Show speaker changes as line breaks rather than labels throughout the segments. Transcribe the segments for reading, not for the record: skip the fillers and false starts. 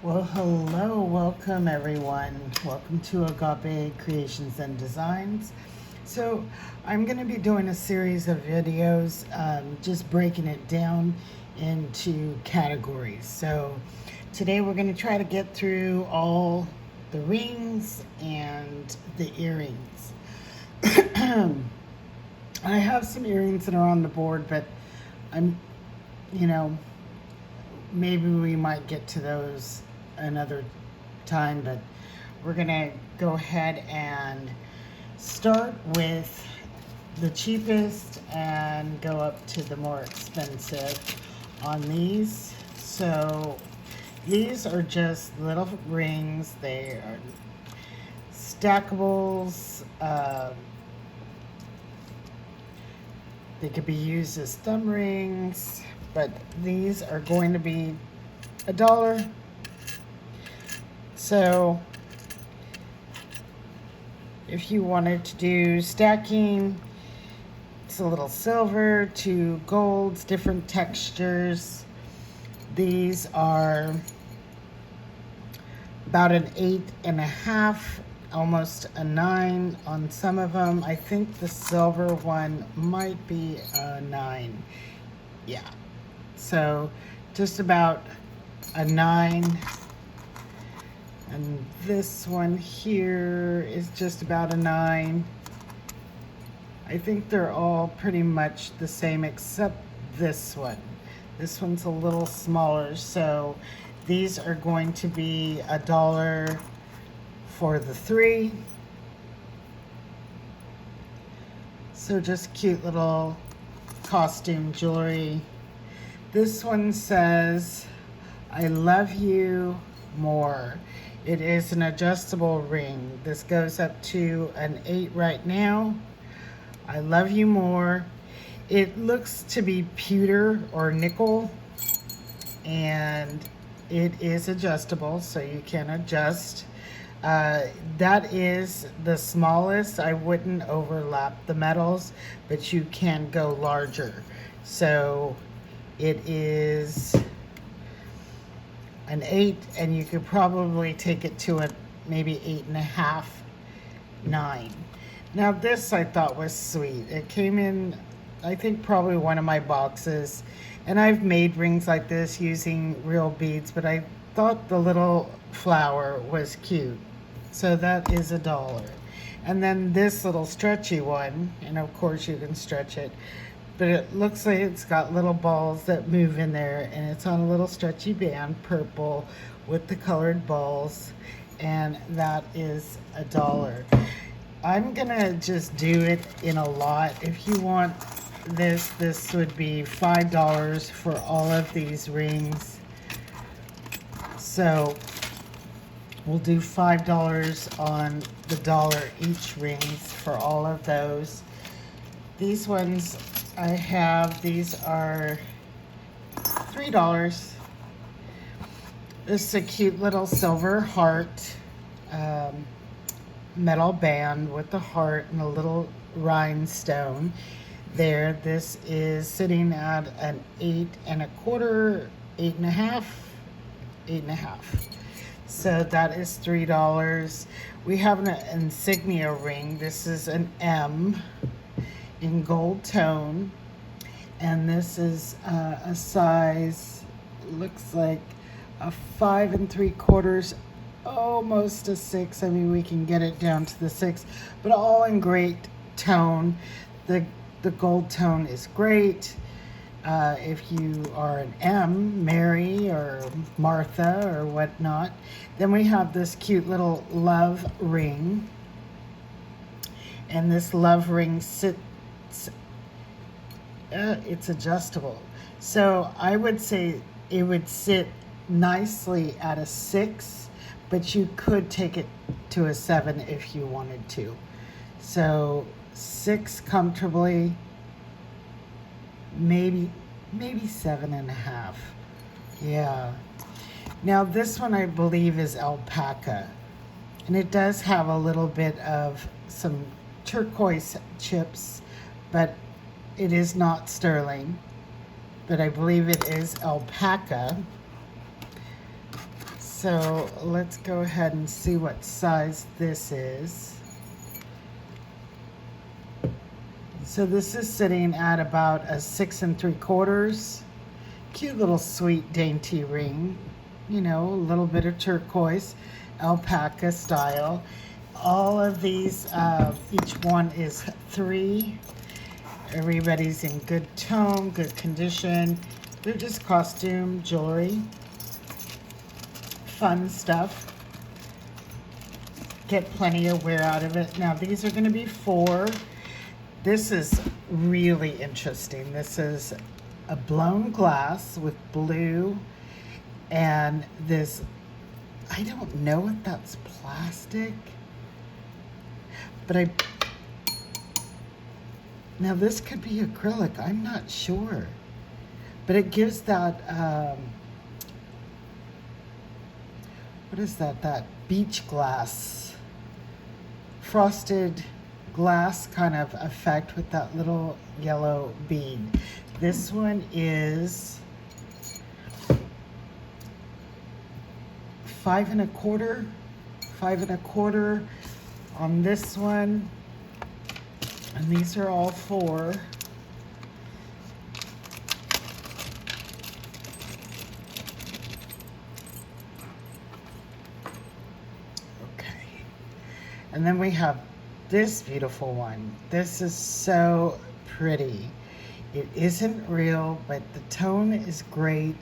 Well, hello, welcome everyone. Welcome to Agape Creations and Designs. So, I'm going to be doing a series of videos, just breaking it down into categories. So, today we're going to try to get through all the rings and the earrings. I have some earrings that are on the board, but I'm, you know, maybe we might get to those another time, but we're gonna go ahead and start with the cheapest and go up to the more expensive on these. So these are just little rings. They are stackables. They could be used as thumb rings, but these are going to be $1. So if you wanted to do stacking, it's a little silver to golds, different textures. These are about an 8.5, almost a 9 on some of them. I think the silver one might be a 9. Yeah. So just about a 9. And this one here is just about a 9. I think they're all pretty much the same except this one. This one's a little smaller, so these are going to be $1 for the 3. So just cute little costume jewelry. This one says, I love you more. It is an adjustable ring. This goes up to an 8 right now. I love you more. It looks to be pewter or nickel, and it is adjustable, so you can adjust. That is the smallest. I wouldn't overlap the metals, but you can go larger. So it is an 8, and you could probably take it to a maybe 8.5, 9. Now this I thought was sweet. It came in, I think, probably one of my boxes, and I've made rings like this using real beads, but I thought the little flower was cute. So that is $1. And then this little stretchy one, and of course you can stretch it, but it looks like it's got little balls that move in there, and it's on a little stretchy band, purple, with the colored balls, and that is $1. I'm gonna just do it in a lot. If you want this would be $5 for all of these rings. So we'll do $5 on the dollar each rings for all of those. These ones I have, these are $3. This is a cute little silver heart, metal band with the heart and a little rhinestone there. This is sitting at an 8.25, 8.5, 8.5. So that is $3. We have an insignia ring. This is an M in gold tone, and this is a size, looks like a 5 3/4, almost a 6. I mean, we can get it down to the 6, but all in great tone. The gold tone is great. If you are an M, Mary or Martha or whatnot. Then we have this cute little love ring, and this love ring sits, it's adjustable. So I would say it would sit nicely at a 6, but you could take it to a 7 if you wanted to. So 6 comfortably, maybe 7.5. Yeah. Now this one I believe is alpaca, and it does have a little bit of some turquoise chips, but it is not sterling, but I believe it is alpaca. So let's go ahead and see what size this is. So this is sitting at about a 6 3/4. Cute little sweet dainty ring. You know, a little bit of turquoise, alpaca style. All of these, each one is 3. Everybody's in good tone, good condition. They're just costume jewelry. Fun stuff. Get plenty of wear out of it. Now these are going to be 4. This is really interesting. This is a blown glass with blue and this, I don't know if that's plastic, but now this could be acrylic, I'm not sure. But it gives that, what is that? That beach glass, frosted glass kind of effect with that little yellow bead. This one is 5 1/4, 5 1/4 on this one, and these are all 4. Okay, and then we have this beautiful one. This is so pretty. It isn't real, but the tone is great.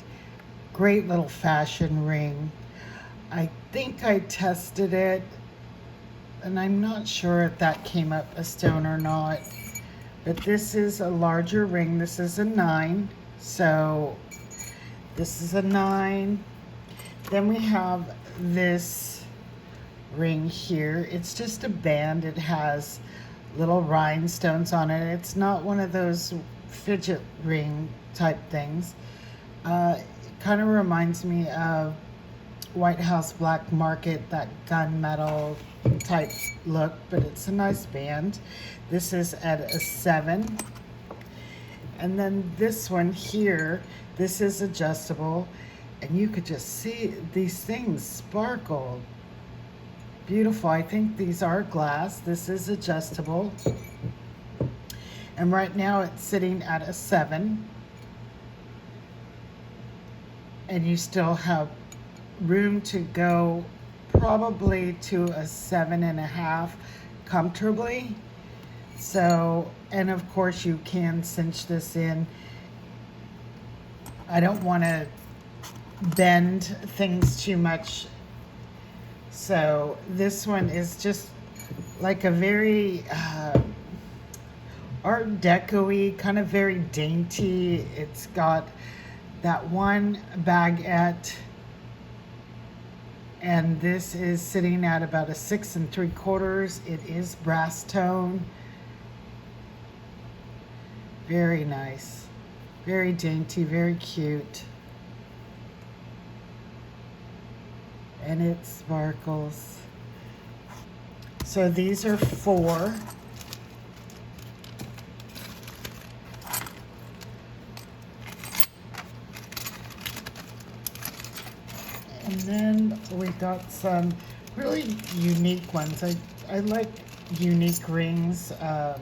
Great little fashion ring. I think I tested it, and I'm not sure if that came up a stone or not. But this is a larger ring. This is a 9. So this is a 9. Then we have this ring here. It's just a band. It has little rhinestones on it. It's not one of those fidget ring type things. It kind of reminds me of White House Black Market, that gunmetal type look, but it's a nice band. This is at a 7. And then this one here, this is adjustable, and you could just see these things sparkle. Beautiful. I think these are glass. This is adjustable. And right now it's sitting at a 7. And you still have room to go probably to a 7.5 comfortably. So, and of course you can cinch this in. I don't want to bend things too much. So this one is just like a very Art Deco-y, kind of very dainty. It's got that one baguette, and this is sitting at about a 6 3/4. It is brass tone. Very nice, very dainty, very cute, and it sparkles. So these are 4. And then we got some really unique ones. I like unique rings. I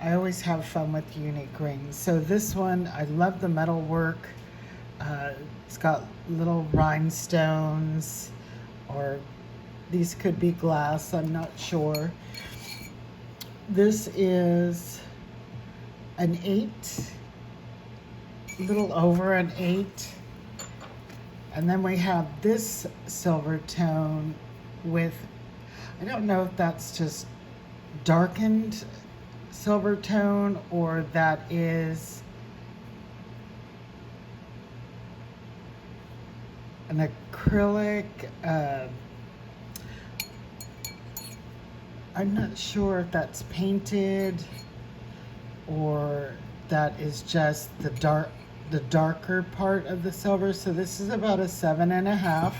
always have fun with unique rings. So this one, I love the metal work. It's got little rhinestones, or these could be glass, I'm not sure. This is an 8, a little over an 8. And then we have this silver tone with, I don't know if that's just darkened silver tone or that is an acrylic. I'm not sure if that's painted or that is just the darker part of the silver. So this is about a 7.5,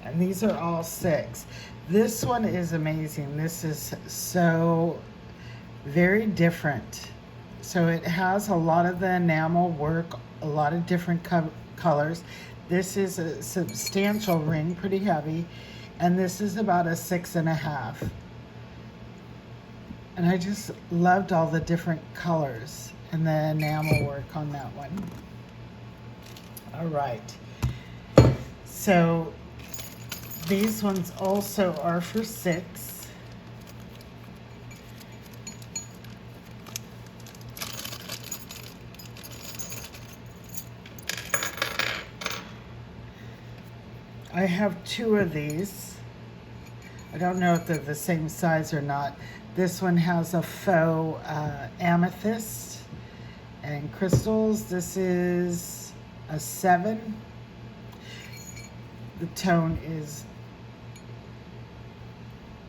and these are all 6. This one is amazing. This is so very different. So it has a lot of the enamel work, a lot of different colors. This is a substantial ring, pretty heavy, and this is about a 6.5. And I just loved all the different colors and the enamel work on that one. All right. So these ones also are for 6. I have 2 of these. I don't know if they're the same size or not. This one has a faux amethyst and crystals. This is a 7. The tone is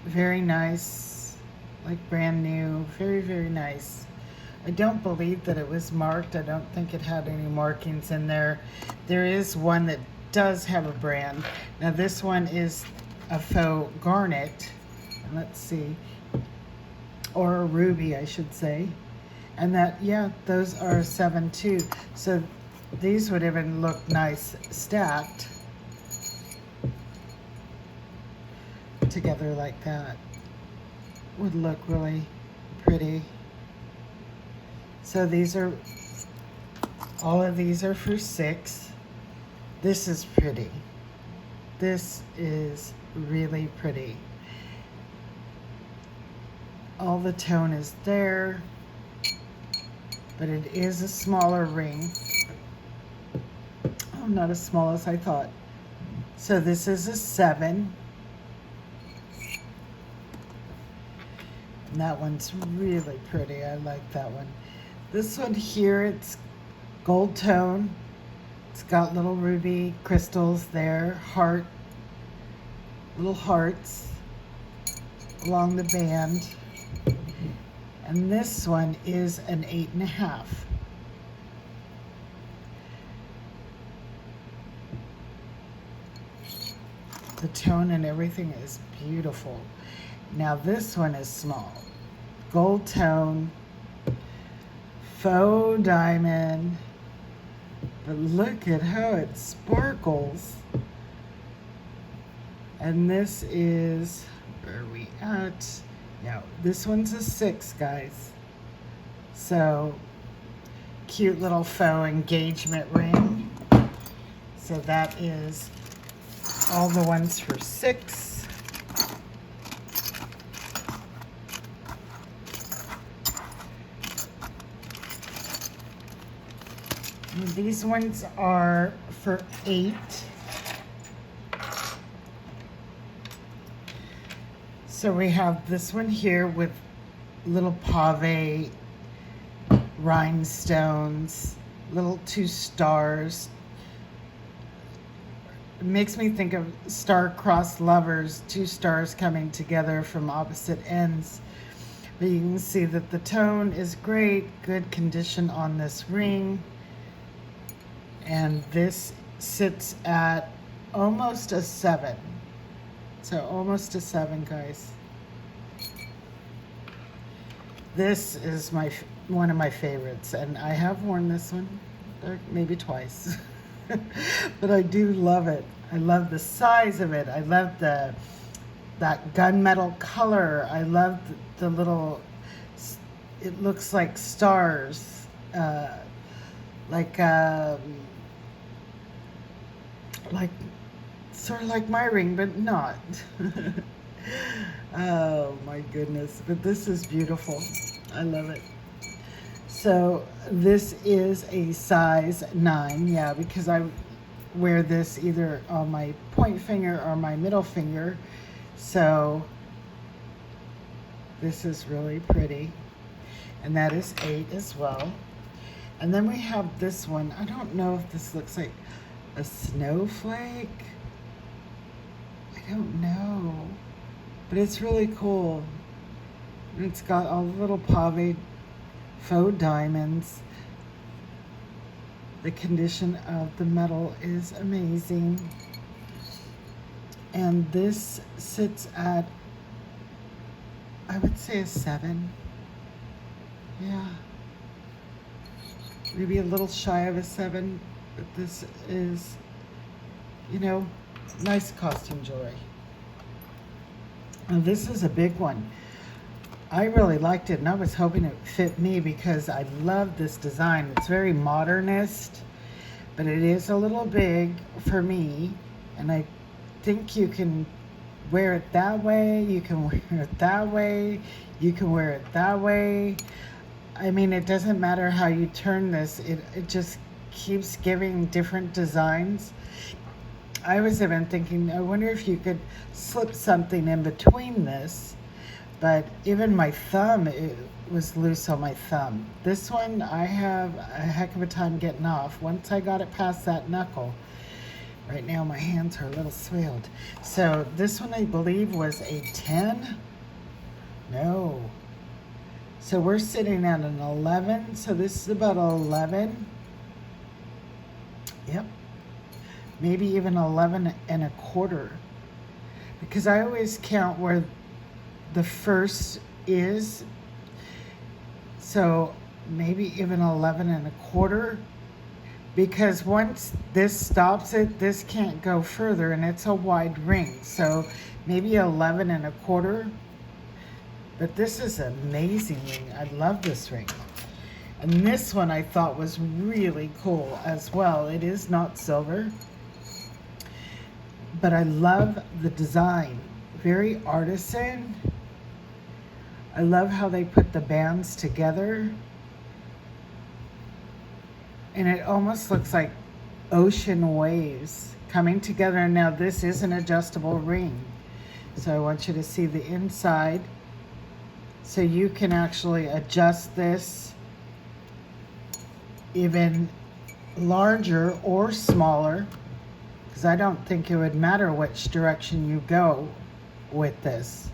very nice, like brand new, very, very nice. I don't believe that it was marked. I don't think it had any markings in there. There is one that does have a brand. Now this one is a faux garnet. And let's see. Or a ruby, I should say. And that, yeah, those are 7 too. So these would even look nice stacked together like that. Would look really pretty. So these are, all of these are for 6. This is pretty. This is really pretty. All the tone is there, but it is a smaller ring. Oh, not as small as I thought. So this is a 7. And that one's really pretty. I like that one. This one here, it's gold tone. It's got little ruby crystals there, heart, little hearts along the band. And this one is an 8.5. The tone and everything is beautiful. Now this one is small. Gold tone, faux diamond, but look at how it sparkles. And this is, where are we at? Yeah, this one's a 6, guys. So, cute little faux engagement ring. So that is all the ones for 6. And these ones are for 8. So we have this one here with little pave rhinestones, little 2 stars. It makes me think of star-crossed lovers, 2 stars coming together from opposite ends. But you can see that the tone is great, good condition on this ring. And this sits at almost a 7. So almost a 7, guys. This is one of my favorites, and I have worn this one maybe twice. But I do love it. I love the size of it. I love that gunmetal color. I love the little, it looks like stars, like sort of like my ring, but not. Oh my goodness, but this is beautiful. I love it. So this is a size 9, yeah, because I wear this either on my point finger or my middle finger. So this is really pretty. And that is 8 as well. And then we have this one. I don't know if this looks like a snowflake. I don't know. But it's really cool. And it's got all the little pave faux diamonds. The condition of the metal is amazing. And this sits at, I would say, a 7. Yeah. Maybe a little shy of a 7. But this is, you know, nice costume jewelry. Now this is a big one. I really liked it, and I was hoping it fit me because I love this design. It's very modernist, but it is a little big for me, and I think you can wear it that way, you can wear it that way, you can wear it that way. I mean, it doesn't matter how you turn this, it just keeps giving different designs. I was even thinking, I wonder if you could slip something in between this, but even my thumb, it was loose on my thumb. This one, I have a heck of a time getting off. Once I got it past that knuckle, right now my hands are a little swelled. So this one I believe was a 10. No. So we're sitting at an 11. So this is about 11. Yep. Maybe even 11 and a quarter. Because I always count where the first is. So maybe even 11 and a quarter. Because once this stops it, this can't go further, and it's a wide ring. So maybe 11 and a quarter. But this is an amazing ring. I love this ring. And this one I thought was really cool as well. It is not silver, but I love the design. Very artisan. I love how they put the bands together. And it almost looks like ocean waves coming together. And now this is an adjustable ring. So I want you to see the inside. So you can actually adjust this even larger or smaller, because I don't think it would matter which direction you go with this.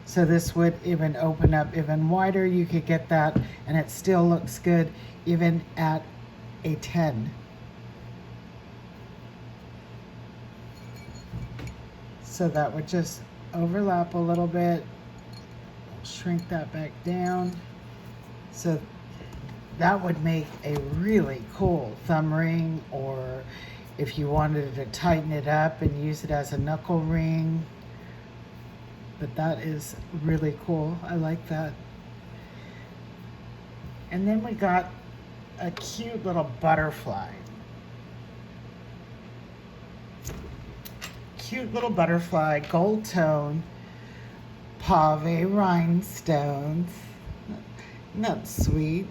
So this would even open up even wider. You could get that, and it still looks good even at a 10. So that would just overlap a little bit. Shrink that back down. So that would make a really cool thumb ring, or if you wanted to tighten it up and use it as a knuckle ring. But that is really cool. I like that. And then we got a cute little butterfly. Cute little butterfly, gold tone, pave rhinestones. Isn't that sweet?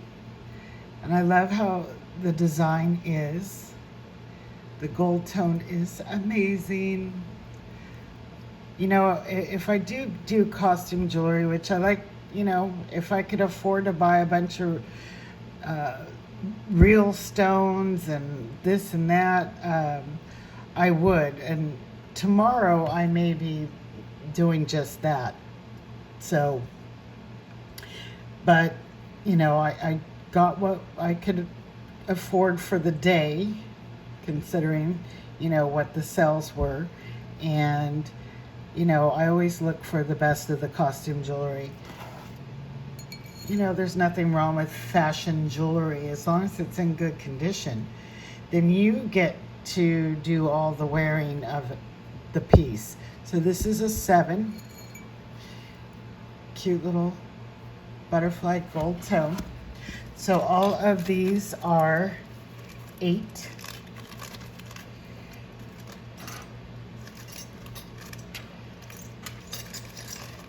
And I love how the design is. The gold tone is amazing. You know, if I do costume jewelry, which I like, you know, if I could afford to buy a bunch of real stones and this and that, I would. And tomorrow I may be doing just that. So, but, you know, I got what I could afford for the day, considering, you know, what the sales were. And, you know, I always look for the best of the costume jewelry. You know, there's nothing wrong with fashion jewelry as long as it's in good condition. Then you get to do all the wearing of the piece. So this is a 7. Cute little butterfly gold tone. So all of these are 8.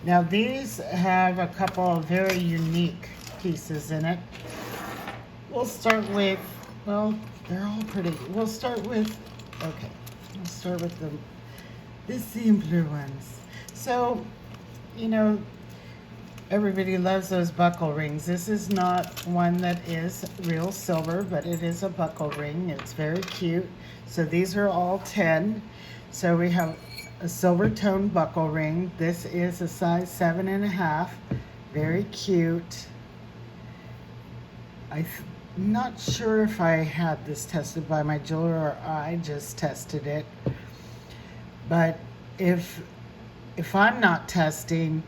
Now these have a couple of very unique pieces in it. We'll start with, well, they're all pretty. We'll start with, okay, we'll start with the simpler ones. So, you know, everybody loves those buckle rings. This is not one that is real silver, but it is a buckle ring. It's very cute. So these are all 10. So we have a silver tone buckle ring. This is a size 7.5. Very cute. I'm not sure if I had this tested by my jeweler or I just tested it. But if I'm not testing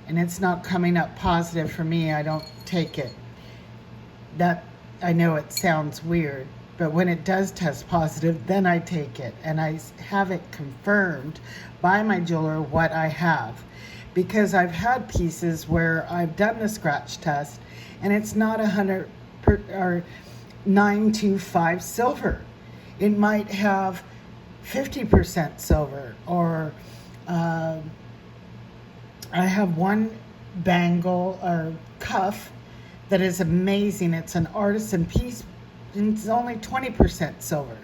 and it's not coming up positive for me, I don't take it. That, I know it sounds weird, But when it does test positive, then I take it and I have it confirmed by my jeweler what I have. Because I've had pieces where I've done the scratch test and it's not 925 silver. It might have 50% silver, or I have one bangle or cuff that is amazing. It's an artisan piece and it's only 20% silver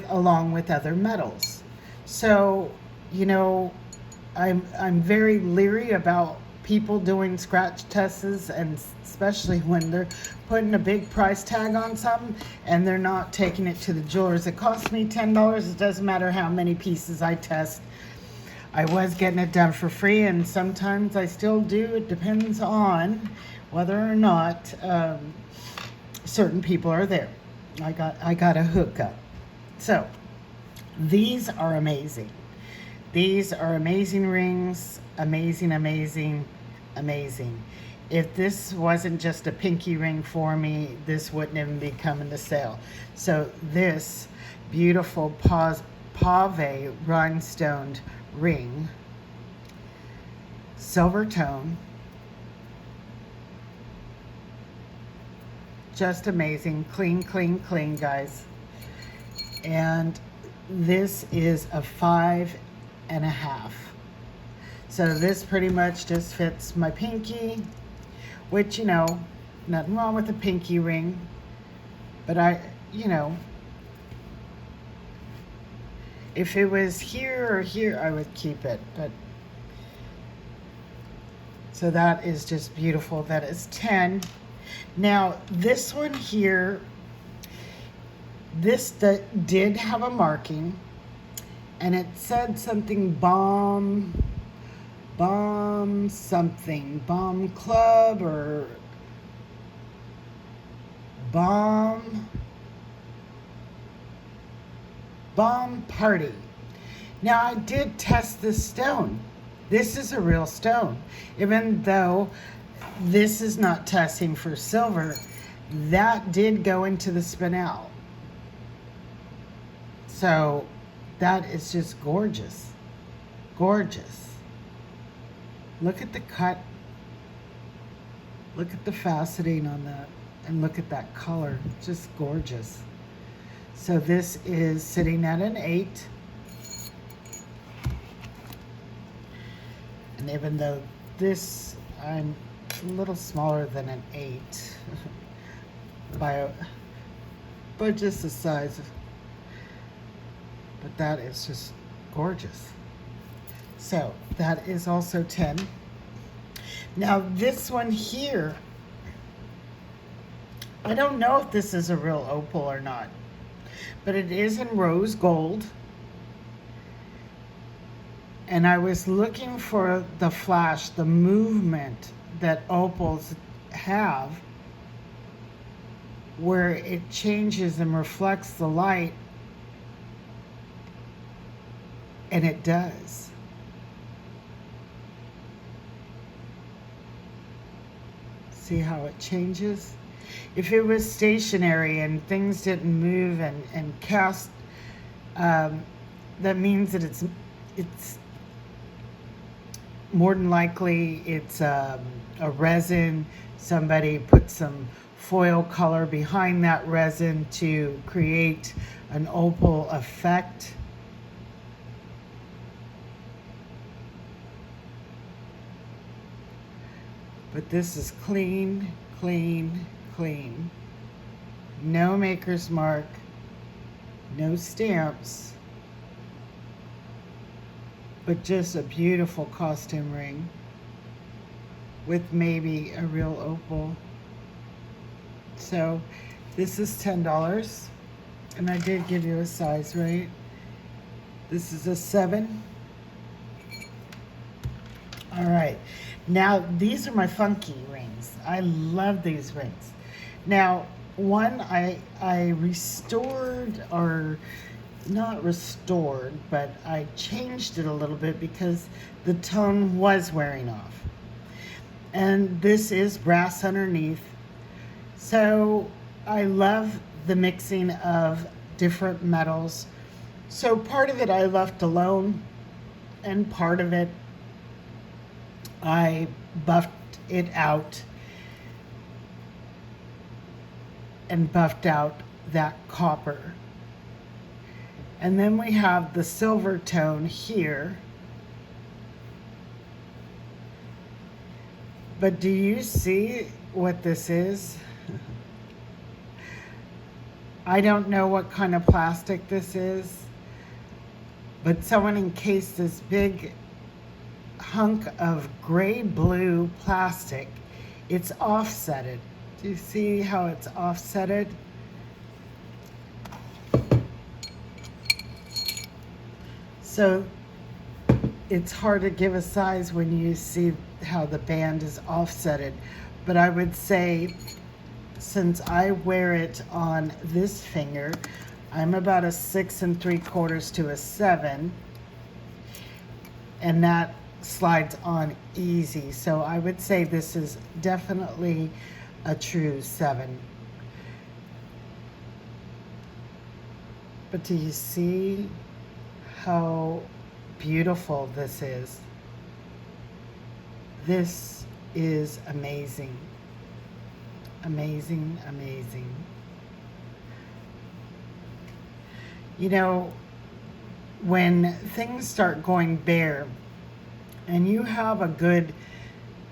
along with other metals. So, you know, I'm very leery about people doing scratch tests, and especially when they're putting a big price tag on something and they're not taking it to the jewelers. It costs me $10. It doesn't matter how many pieces I test. I was getting it done for free, and sometimes I still do. It depends on whether or not certain people are there. I got a hookup. So these are amazing. These are amazing rings. Amazing, amazing, amazing. If this wasn't just a pinky ring for me, this wouldn't even be coming to sale. So this beautiful pave rhinestoned ring, silver tone, just amazing. Clean, clean, clean, guys. And this is a 5.5. So this pretty much just fits my pinky, which, you know, nothing wrong with a pinky ring, but you know, if it was here or here, I would keep it. But so that is just beautiful. That is 10. Now this one here, this did have a marking, and it said something bomb club or bomb party. Now I did test this stone. This is a real stone. Even though this is not testing for silver, that did go into the spinel. So that is just gorgeous. Gorgeous. Look at the cut. Look at the faceting on that. And look at that color. Just gorgeous. So this is sitting at an 8. And even though this, I'm a little smaller than an 8 but just the size of, but that is just gorgeous. So that is also 10. Now this one here, I don't know if this is a real opal or not, but it is in rose gold. And I was looking for the flash, the movement that opals have, where it changes and reflects the light, and it does. See how it changes? If it was stationary and things didn't move and cast, that means that it's more than likely it's a resin. Somebody put some foil color behind that resin to create an opal effect. But this is clean, clean, clean. No maker's mark, no stamps, but just a beautiful costume ring with maybe a real opal. So this is $10, and I did give you a size, right? This is a 7. All right, now these are my funky rings. I love these rings. Now, one I restored, or not restored, but I changed it a little bit because the tone was wearing off. And this is brass underneath. So I love the mixing of different metals. So part of it I left alone, and part of it I buffed it out and buffed out that copper. And then we have the silver tone here. But do you see what this is? I don't know what kind of plastic this is, but someone encased this big hunk of gray-blue plastic. It's offsetted. Do you see how it's offsetted? So it's hard to give a size when you see how the band is offsetted. But I would say, since I wear it on this finger, I'm about a 6 3/4 to a 7. And that slides on easy. So I would say this is definitely a true 7. But do you see how beautiful this is? This is amazing. Amazing, amazing. You know, when things start going bare and you have a good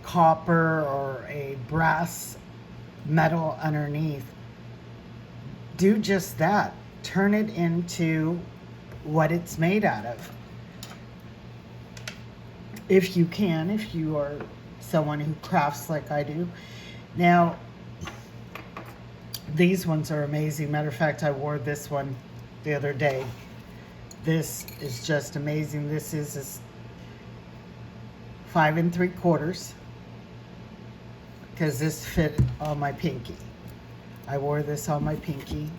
copper or a brass metal underneath, do just that. Turn it into what it's made out of. If you can, if you are someone who crafts like I do. Now, these ones are amazing. Matter of fact, I wore this one the other day. This is just amazing. This is a 5 3/4 because this fit on my pinky. I wore this on my pinky,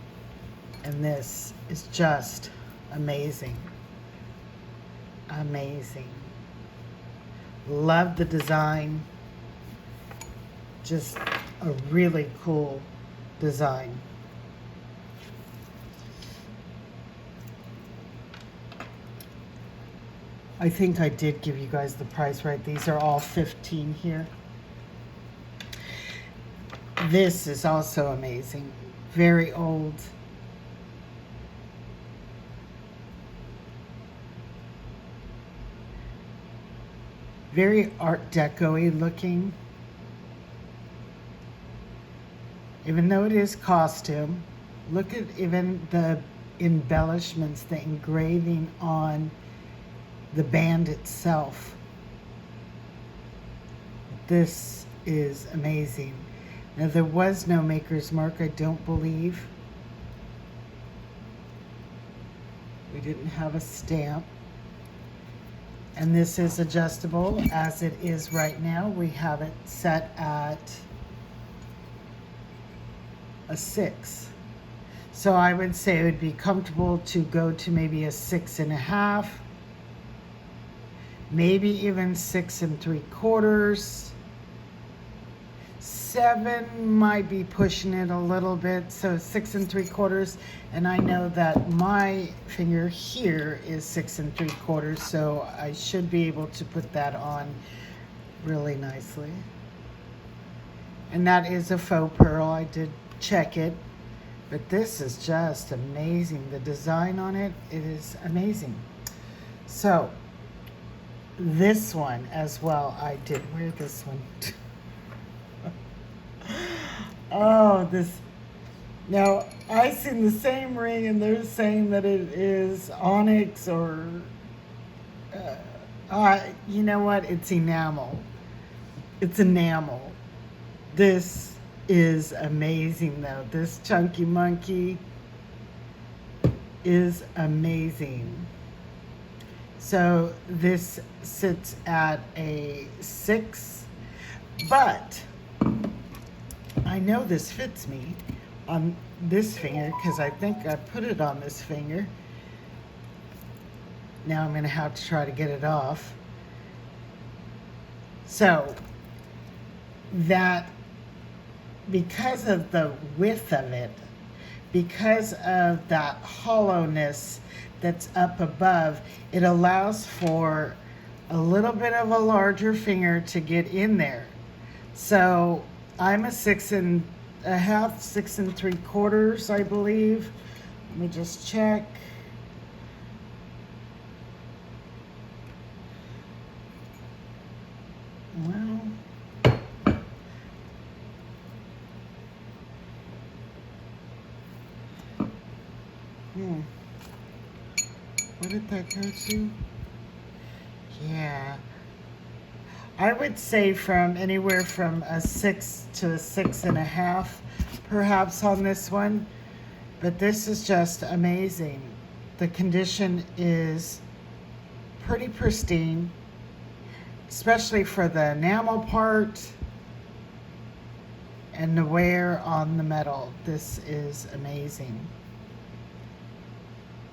and this is just amazing. Amazing. Love the design. Just a really cool design. I think I did give you guys the price right. These are all 15 here. This is also amazing. Very old. Very Art Deco-y looking. Even though it is costume, look at even the embellishments, the engraving on the band itself. This is amazing. Now, there was no maker's mark, I don't believe. We didn't have a stamp. And this is adjustable as it is right now. We have it set at a 6. So I would say it would be comfortable to go to maybe a 6 1/2, maybe even 6 3/4. 7 might be pushing it a little bit, so 6 3/4. And I know that my finger here is 6 3/4, so I should be able to put that on really nicely. And that is a faux pearl. I did check it, but this is just amazing. The design on it, it is amazing. So this one as well, I did wear this one. Oh, this. Now, I seen the same ring and they're saying that it is onyx or, you know what? It's enamel. It's enamel. This is amazing though. This Chunky Monkey is amazing. So this sits at a 6, but I know this fits me on this finger because I think I put it on this finger. Now I'm going to have to try to get it off. So that, because of the width of it, because of that hollowness that's up above, it allows for a little bit of a larger finger to get in there. So I'm a 6.5, 6 3/4, I believe. Let me just check. Well, what did that go to? Yeah. I would say from anywhere from a 6 to a 6.5, perhaps on this one. But this is just amazing. The condition is pretty pristine, especially for the enamel part and the wear on the metal. This is amazing.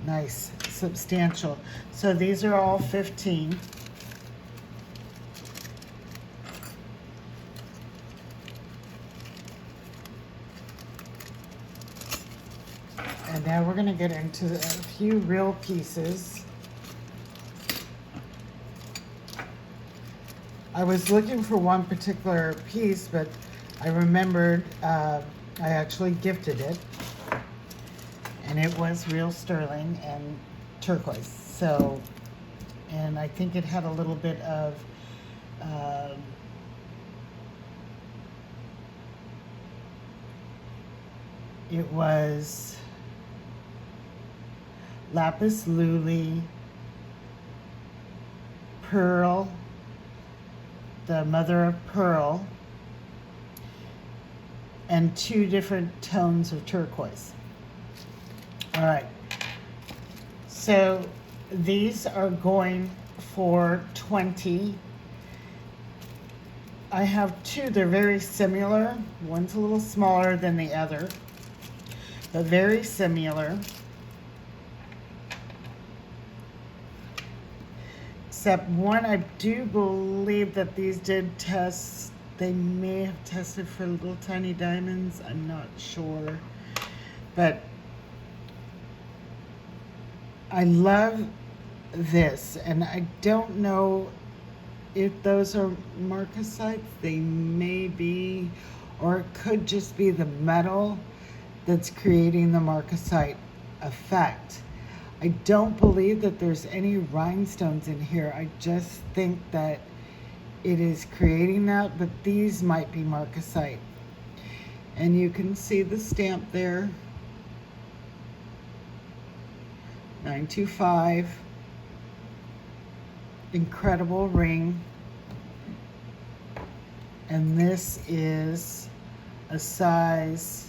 Nice, substantial. So these are all 15. And now we're going to get into a few real pieces. I was looking for one particular piece, but I remembered I actually gifted it. And it was real sterling and turquoise. So, and I think it had a little bit of it was lapis lazuli, pearl, the mother of pearl, and 2 different tones of turquoise. All right, so these are going for 20. I have 2, they're very similar. One's a little smaller than the other, but very similar. Except one, I do believe that these did test, they may have tested for little tiny diamonds, I'm not sure. But I love this, and I don't know if those are marcasites. They may be, or it could just be the metal that's creating the marcasite effect. I don't believe that there's any rhinestones in here. I just think that it is creating that, but these might be marcasite. And you can see the stamp there. 925. Incredible ring. And this is a size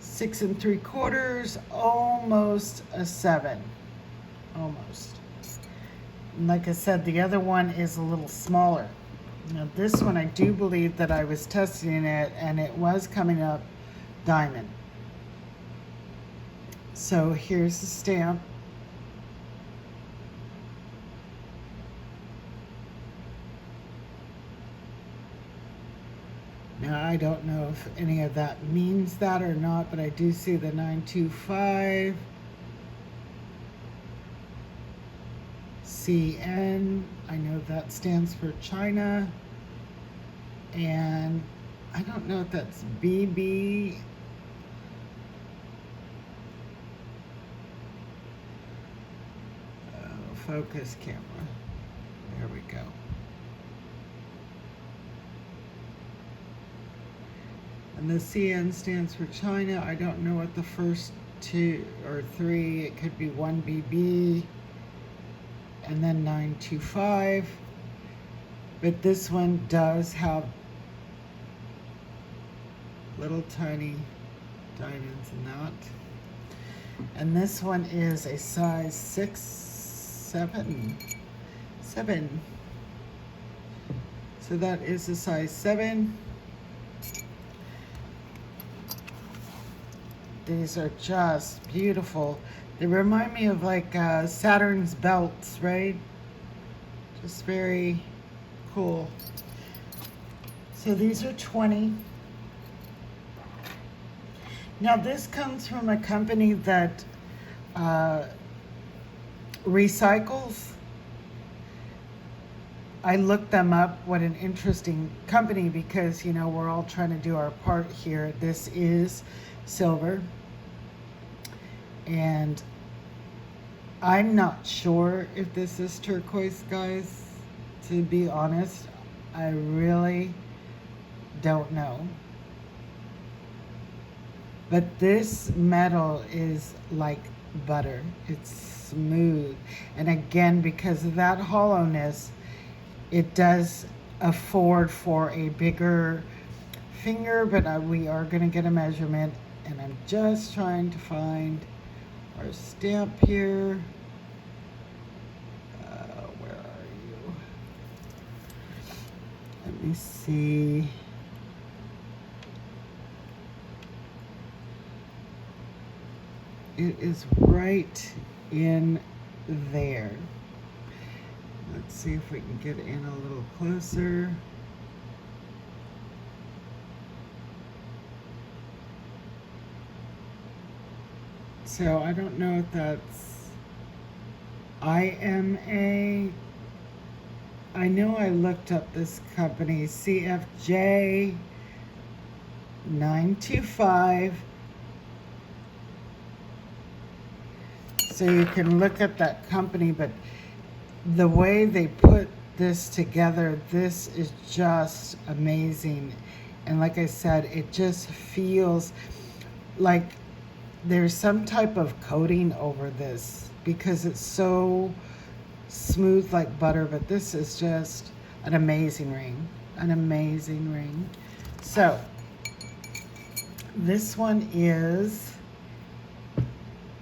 6 3/4, almost a 7. Almost. And like I said, the other one is a little smaller. Now this one, I do believe that I was testing it and it was coming up diamond. So here's the stamp. Now, I don't know if any of that means that or not, but I do see the 925 CN. I know that stands for China. And I don't know if that's BB. Focus camera. There we go. And the CN stands for China. I don't know what the first 2 or 3, it could be 1BB and then 925. But this one does have little tiny diamonds in that. And this one is a size 6, 7. So that is a size 7. These are just beautiful. They remind me of like Saturn's belts, right? Just very cool. So these are 20. Now this comes from a company that uh, recycles. I looked them up. What an interesting company, because, you know, we're all trying to do our part here. This is silver. And I'm not sure if this is turquoise, guys. To be honest, I really don't know. But this metal is like butter. It's smooth. And again, because of that hollowness, it does afford for a bigger finger, but we are going to get a measurement. And I'm just trying to find our stamp here. Where are you? Let me see. It is right in there. Let's see if we can get in a little closer. So I don't know if that's IMA. I know I looked up this company, CFJ 925. So you can look at that company, but the way they put this together, this is just amazing. And like I said, it just feels like there's some type of coating over this because it's so smooth like butter, but this is just an amazing ring. An amazing ring. So this one is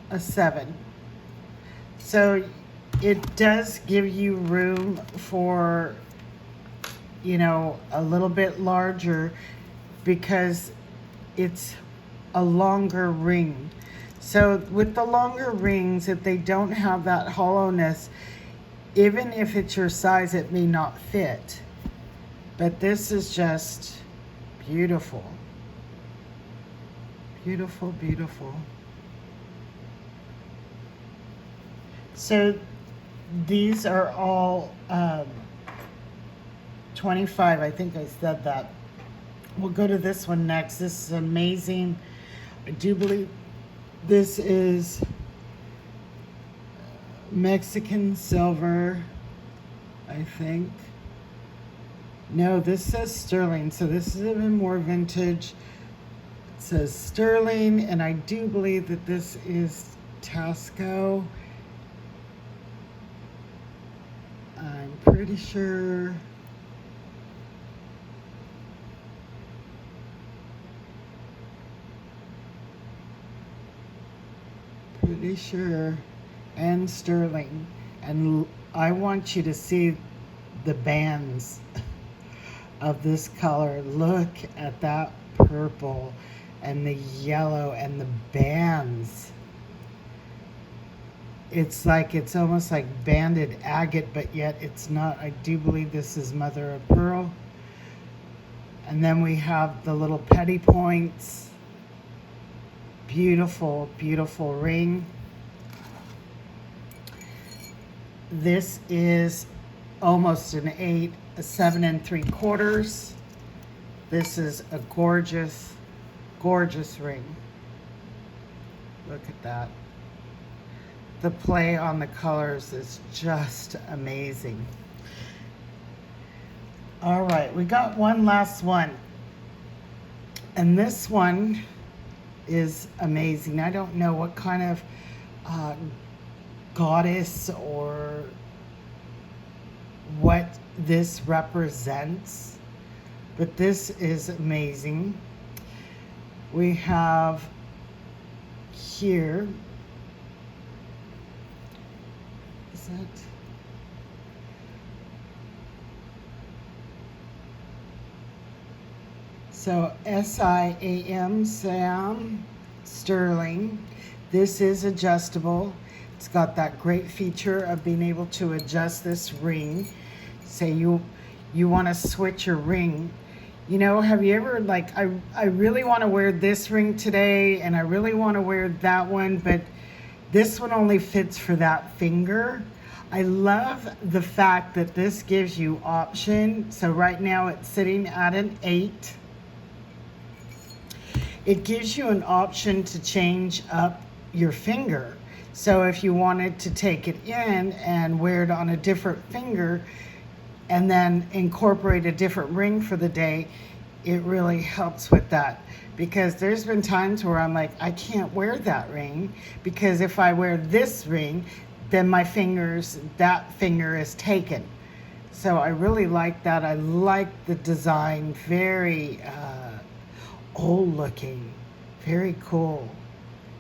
a 7. So it does give you room for, you know, a little bit larger because it's a longer ring. So with the longer rings, if they don't have that hollowness, even if it's your size, it may not fit. But this is just beautiful. Beautiful, beautiful. So these are all 25. I think I said that. We'll go to this one next. This is amazing. I do believe this is Mexican silver, I think. No, this says sterling, so this is even more vintage. It says sterling, and I do believe that this is Tasco. I'm pretty sure. Pretty sure. And sterling. And I want you to see the bands of this color. Look at that purple and the yellow and the bands. It's like, it's almost like banded agate, but yet it's not. I do believe this is mother of pearl. And then we have the little petty points. Beautiful, beautiful ring. This is almost an 8, a 7 3/4. This is a gorgeous, gorgeous ring. Look at that. The play on the colors is just amazing. All right, we got one last one. And this one is amazing. I don't know what kind of goddess or what this represents, but this is amazing. We have here, is that? So SIAM, Sam sterling. This is adjustable. It's got that great feature of being able to adjust this ring. Say you want to switch your ring, You know, have you ever like I really want to wear this ring today and I really want to wear that one, but this one only fits for that finger. I love the fact that this gives you option. So right now it's sitting at an 8. It gives you an option to change up your finger. So if you wanted to take it in and wear it on a different finger and then incorporate a different ring for the day, it really helps with that. Because there's been times where I'm like, I can't wear that ring because if I wear this ring, then that finger is taken. So I really like that. I like the design, very old looking, very cool,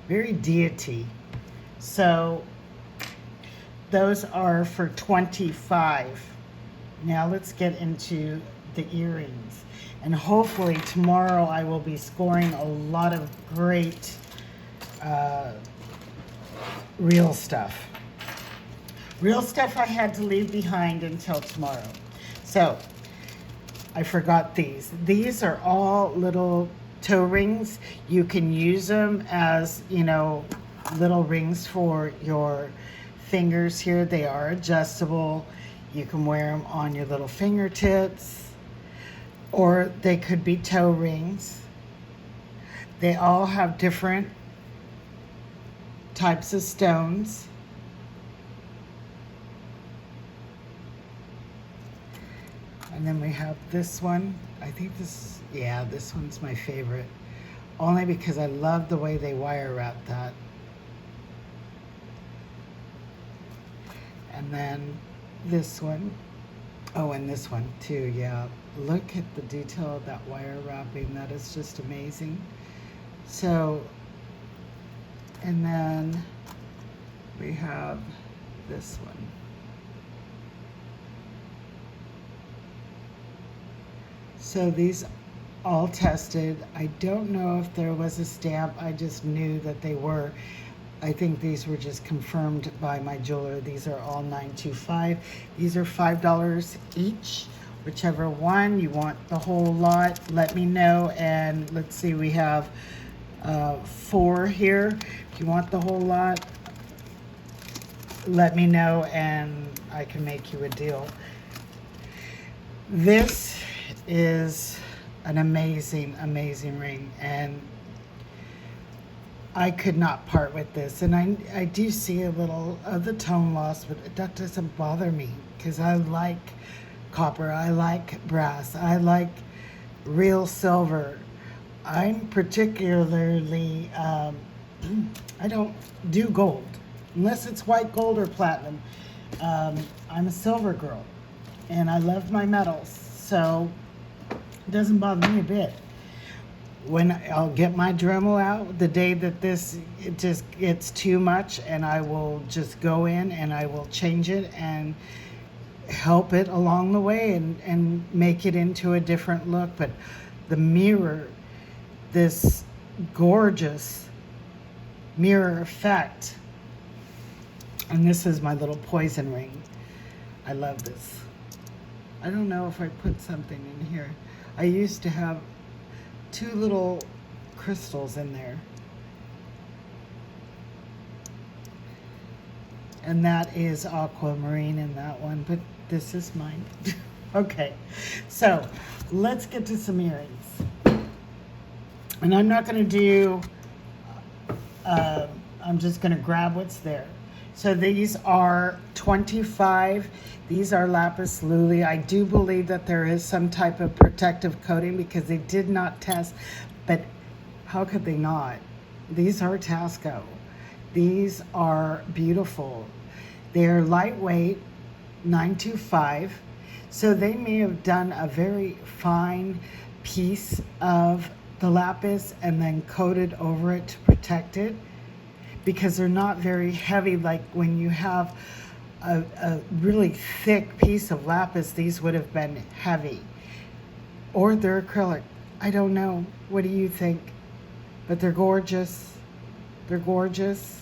very deity. So those are for 25. Now let's get into the earrings. And hopefully tomorrow I will be scoring a lot of great real stuff. Real stuff I had to leave behind until tomorrow. So I forgot these. These are all little toe rings. You can use them as, you know, little rings for your fingers here. They are adjustable. You can wear them on your little fingertips, or they could be toe rings. They all have different types of stones. And then we have this one. I think this one's my favorite. Only because I love the way they wire wrap that. And then this one. Oh, and this one too, yeah. Look at the detail of that wire wrapping. That is just amazing. So, and then we have this one. So these all tested. I don't know if there was a stamp. I just knew that they were. I think these were just confirmed by my jeweler. These are all 925. These are $5 each. Whichever one you want the whole lot, let me know. And let's see, we have 4 here. If you want the whole lot, let me know and I can make you a deal. This is an amazing, amazing ring, and I could not part with this. And I do see a little of the tone loss, but that doesn't bother me because I like copper, I like brass, I like real silver. I'm particularly, I don't do gold unless it's white gold or platinum. I'm a silver girl and I love my metals, so it doesn't bother me a bit. When I'll get my Dremel out, the day that it just gets too much, and I will just go in and I will change it and help it along the way and make it into a different look. But the mirror, this gorgeous mirror effect, and this is my little poison ring. I love this. I don't know if I put something in here. I used to have 2 little crystals in there. And that is aquamarine in that one, but this is mine. Okay, so let's get to some earrings. And I'm not gonna do, I'm just gonna grab what's there. So these are 25. These are lapis lazuli. I do believe that there is some type of protective coating because they did not test, but how could they not? These are Tasco. These are beautiful. They're lightweight, 925. So they may have done a very fine piece of the lapis and then coated over it to protect it, because they're not very heavy. Like when you have a really thick piece of lapis, these would have been heavy. Or they're acrylic. I don't know. What do you think? But they're gorgeous. They're gorgeous.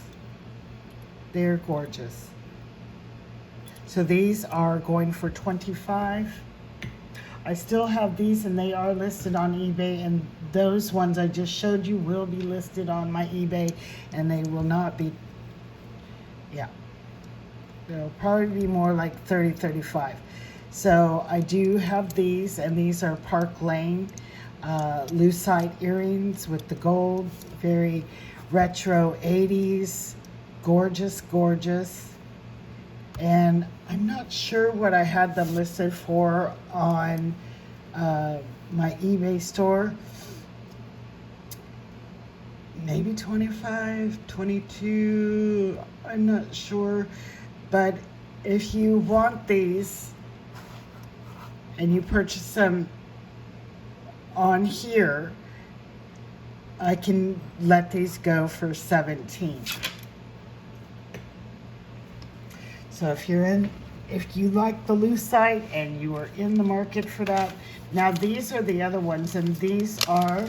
They're gorgeous. So these are going for 25. I still have these, and they are listed on eBay, and those ones I just showed you will be listed on my eBay, and they will not be, yeah, they'll probably be more like 30, 35. So I do have these, and these are Park Lane lucite earrings with the gold, very retro 80s, gorgeous, gorgeous. And I'm not sure what I had them listed for on my eBay store. Maybe 25, 22, I'm not sure. But if you want these and you purchase them on here, I can let these go for 17. So if you like the lucite and you are in the market for that, now these are the other ones, and these are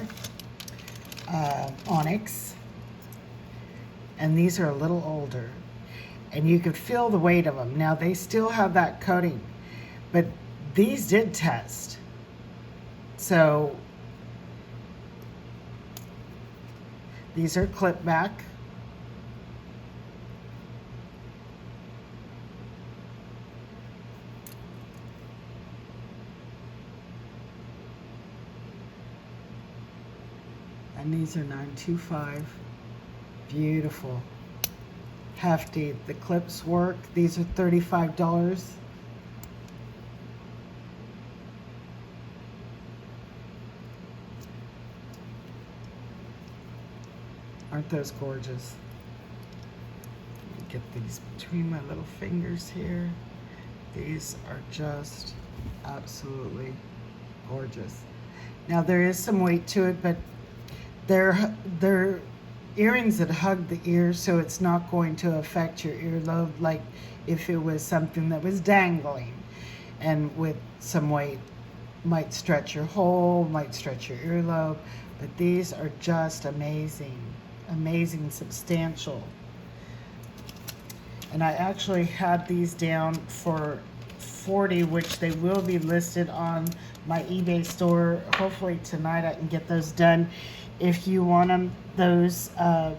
onyx, and these are a little older, and you could feel the weight of them. Now they still have that coating, but these did test. So these are clip back. And these are 925. Beautiful. Hefty. The clips work. These are $35. Aren't those gorgeous? Let me get these between my little fingers here. These are just absolutely gorgeous. Now there is some weight to it, but they're earrings that hug the ear, so it's not going to affect your earlobe like if it was something that was dangling. And with some weight, might stretch your hole, might stretch your earlobe. But these are just amazing, amazing, substantial. And I actually had these down for 40, which they will be listed on my eBay store. Hopefully tonight I can get those done. If you want them, those I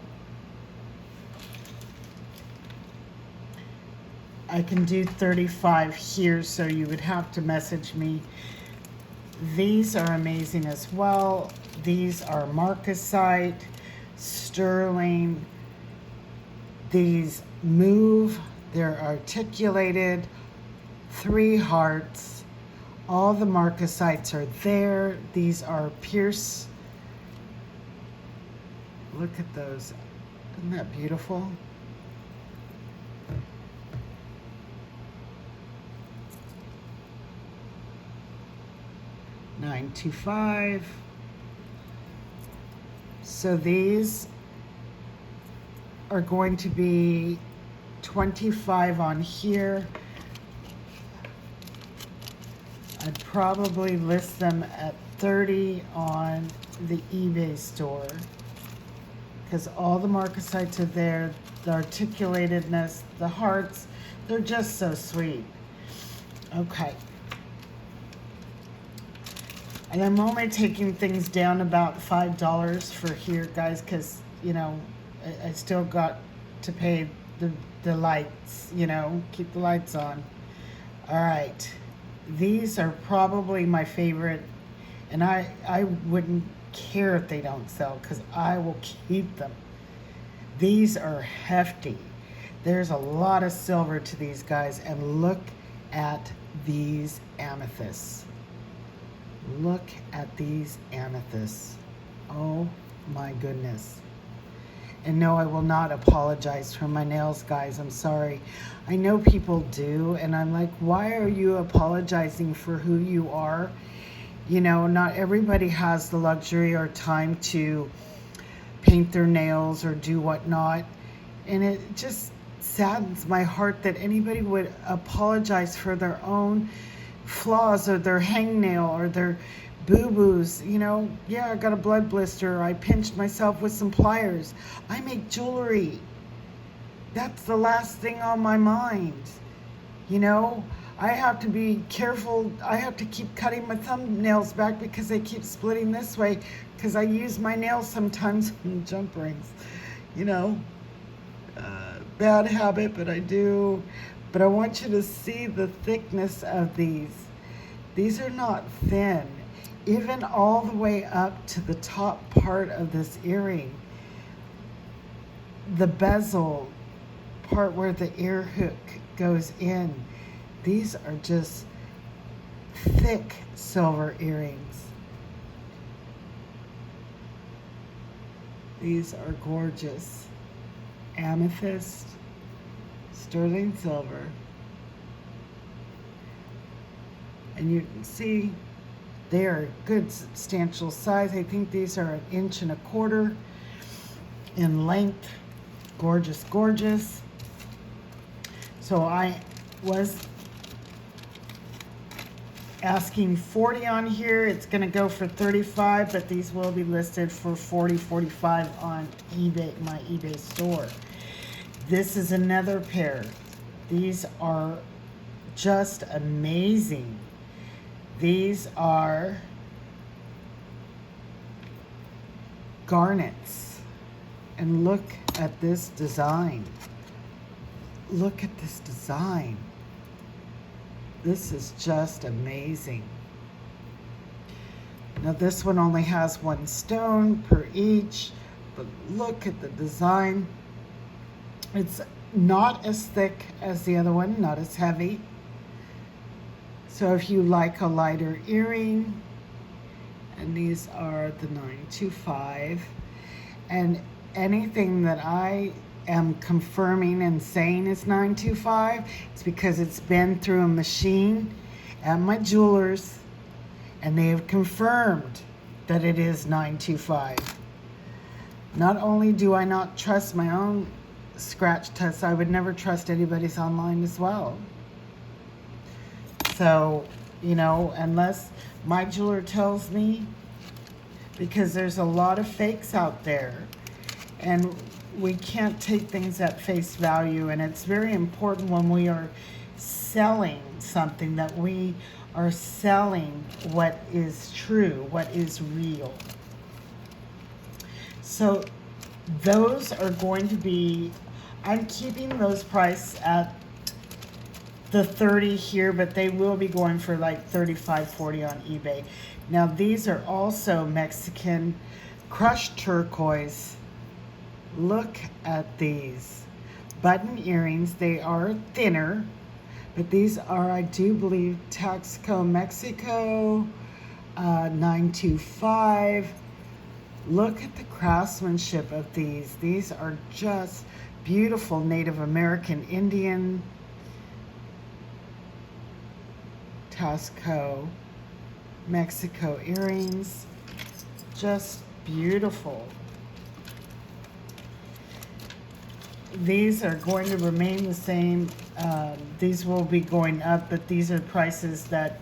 can do 35 here, so you would have to message me. These are amazing as well. These are marcasite, sterling. These move, they're articulated, 3 hearts. All the marcasites are there. These are pierce. Look at those. Isn't that beautiful? $925. So these are going to be 25 on here. I'd probably list them at 30 on the eBay store, because all the marcasites are there, the articulatedness, the hearts, they're just so sweet. Okay. And I'm only taking things down about $5 for here, guys, because, you know, I still got to pay the lights, you know, keep the lights on. All right. These are probably my favorite, and I wouldn't care if they don't sell, because I will keep them. These are hefty. There's a lot of silver to these guys, and look at these amethysts. Look at these amethysts. Oh my goodness. And no, I will not apologize for my nails, guys. I'm sorry. I know people do, and I'm like, why are you apologizing for who you are? You know, not everybody has the luxury or time to paint their nails or do whatnot. And it just saddens my heart that anybody would apologize for their own flaws or their hangnail or their boo-boos. You know, yeah, I got a blood blister. I pinched myself with some pliers. I make jewelry. That's the last thing on my mind. You know, I have to be careful. I have to keep cutting my thumbnails back because they keep splitting this way because I use my nails sometimes in jump rings. You know, bad habit, but I do. But I want you to see the thickness of these. These are not thin. Even all the way up to the top part of this earring, the bezel part where the ear hook goes in, these are just thick silver earrings. These are gorgeous. Amethyst, sterling silver. And you can see they are a good substantial size. I think these are 1.25 inches in length. Gorgeous, gorgeous. So I was asking 40 on here. It's going to go for 35, but these will be listed for 40, 45 on eBay, my eBay store. This is another pair. These are just amazing. These are garnets. And look at this design. Look at this design. This is just amazing. Now this one only has 1 stone per each, but look at the design. It's not as thick as the other one, not as heavy. So if you like a lighter earring, and these are the 925, and anything that I am confirming and saying is 925, it's because it's been through a machine at my jeweler's, and they have confirmed that it is 925. Not only do I not trust my own scratch tests, I would never trust anybody's online as well. So, you know, unless my jeweler tells me, because there's a lot of fakes out there, and we can't take things at face value, and it's very important when we are selling something that we are selling what is true, what is real. So those are going to be, I'm keeping those prices at the 30 here, but they will be going for like 35, 40 on eBay. Now these are also Mexican crushed turquoise. Look at these button earrings. They are thinner, but these are, I do believe, Taxco, Mexico, 925. Look at the craftsmanship of these. These are just beautiful Native American Indian Taxco, Mexico earrings. Just beautiful. These are going to remain the same. These will be going up, but these are prices that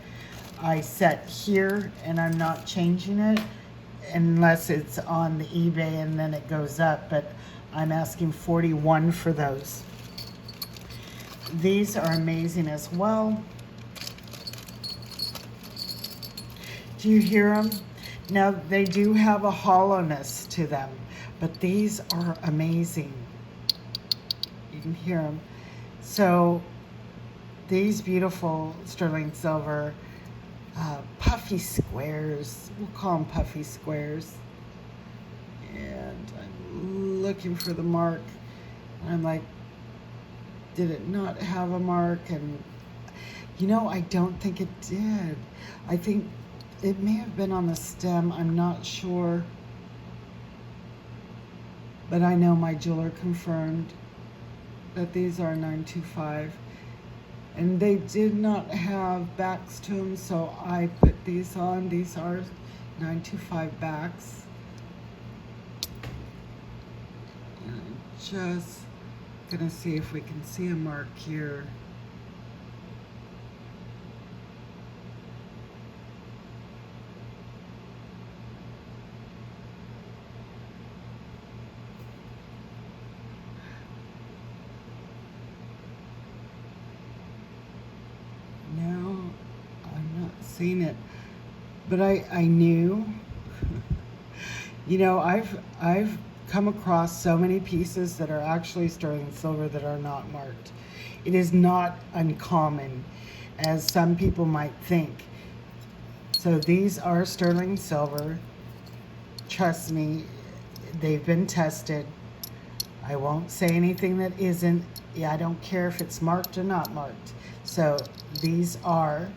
I set here, and I'm not changing it unless it's on the eBay and then it goes up, but I'm asking 41 for those. These are amazing as well. Do you hear them? Now they do have a hollowness to them, but these are amazing. You can hear them. So these beautiful sterling silver puffy squares, we'll call them puffy squares. And I'm looking for the mark. I'm like, did it not have a mark? And you know, I don't think it did. I think it may have been on the stem, I'm not sure. But I know my jeweler confirmed that these are 925. And they did not have backs to them, so I put these on. These are 925 backs. And I'm just gonna see if we can see a mark here. seen it, but I knew. You know, I've come across so many pieces that are actually sterling silver that are not marked. It is not uncommon, as some people might think. So these are sterling silver. Trust me, they've been tested. I won't say anything that isn't. Yeah, I don't care if it's marked or not marked. So these are,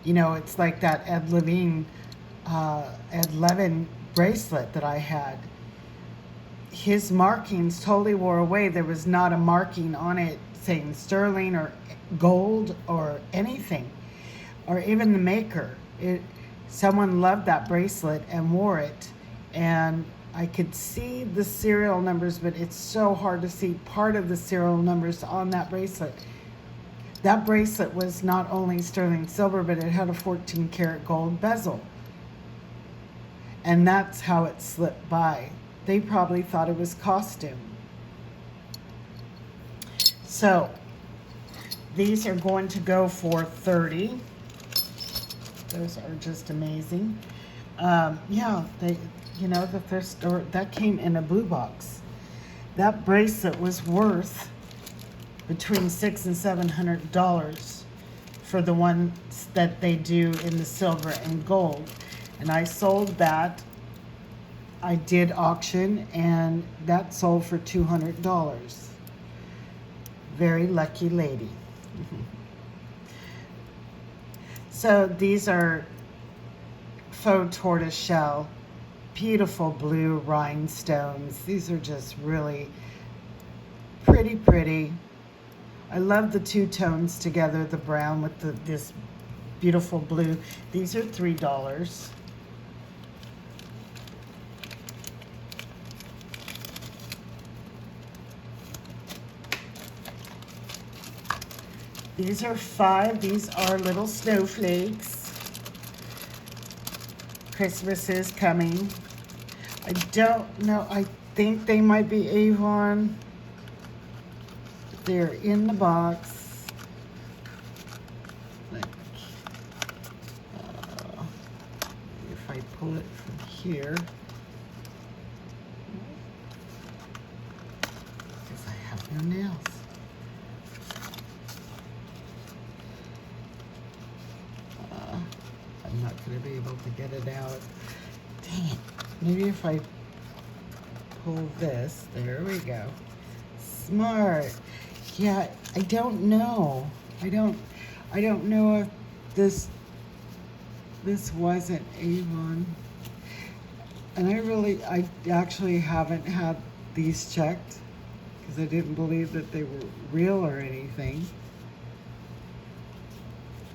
you know, it's like that Ed Levine, Ed Levin bracelet that I had. His markings totally wore away. There was not a marking on it saying sterling or gold or anything, or even the maker. Someone loved that bracelet and wore it, and I could see the serial numbers, but it's so hard to see part of the serial numbers on that bracelet. That bracelet was not only sterling silver, but it had a 14 karat gold bezel. And that's how it slipped by. They probably thought it was costume. So these are going to go for $30. Those are just amazing. Yeah, they, you know, the thrift store, that came in a blue box. That bracelet was worth between $600 and $700 for the ones that they do in the silver and gold. And I sold that. I did auction, and that sold for $200. Very lucky lady. So these are faux tortoise shell, beautiful blue rhinestones. These are just really pretty. I love the two tones together, the brown with this beautiful blue. These are $3. These are $5. These are little snowflakes. Christmas is coming. I don't know. I think they might be Avon. They're in the box. Like, if I pull it from here, because I have no nails. I'm not going to be able to get it out. Dang it. Maybe if I pull this, there we go. Smart. Yeah, I don't know. I don't know if this wasn't Avon. And I actually haven't had these checked because I didn't believe that they were real or anything.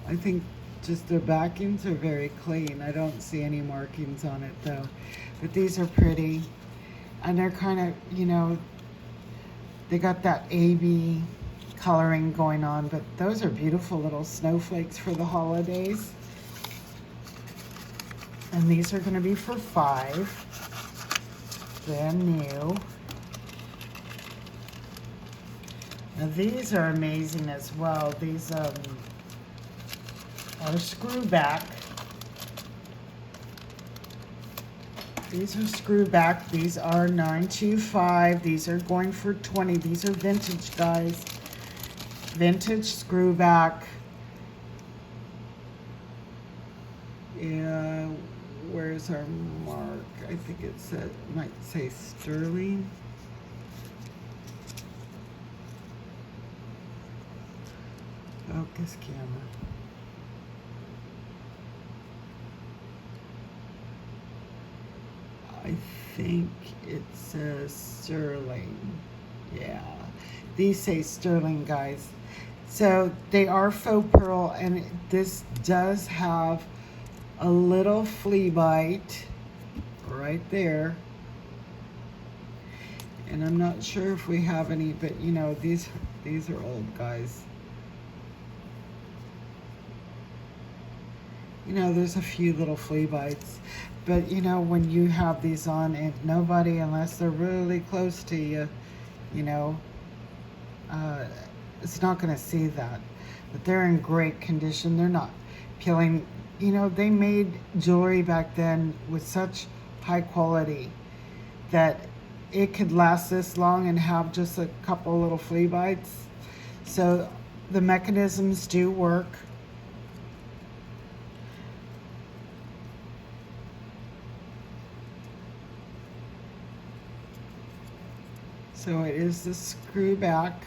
I think just their backings are very clean. I don't see any markings on it though. But these are pretty. And they're kind of, you know, they got that AB coloring going on, but those are beautiful little snowflakes for the holidays. And these are going to be for $5. Brand new. Now these are amazing as well. These are screw back. These are screw back. These are $9.25. These are going for $20. These are vintage, guys. Vintage screw back. Yeah, where's our mark? I think it might say sterling. Focus camera. I think it says sterling. Yeah, these say sterling, guys. So they are faux pearl, and this does have a little flea bite right there. And I'm not sure if we have any, but you know, these are old, guys. You know, there's a few little flea bites. But, you know, when you have these on, and nobody, unless they're really close to you, you know, it's not going to see that. But they're in great condition. They're not peeling. You know, they made jewelry back then with such high quality that it could last this long and have just a couple little flea bites. So the mechanisms do work. So it is the screw back.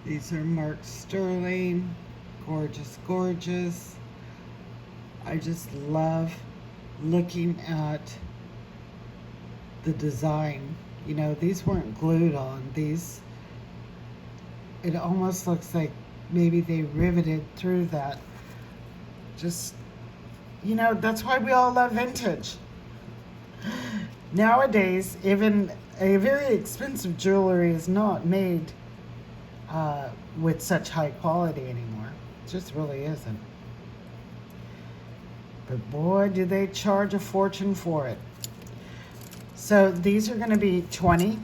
These are Mark Sterling. Gorgeous, gorgeous. I just love looking at the design. You know, these weren't glued on. These, it almost looks like maybe they riveted through that. Just, you know, that's why we all love vintage. Nowadays, even a very expensive jewelry is not made with such high quality anymore. It just really isn't. But boy, do they charge a fortune for it. So these are going to be $20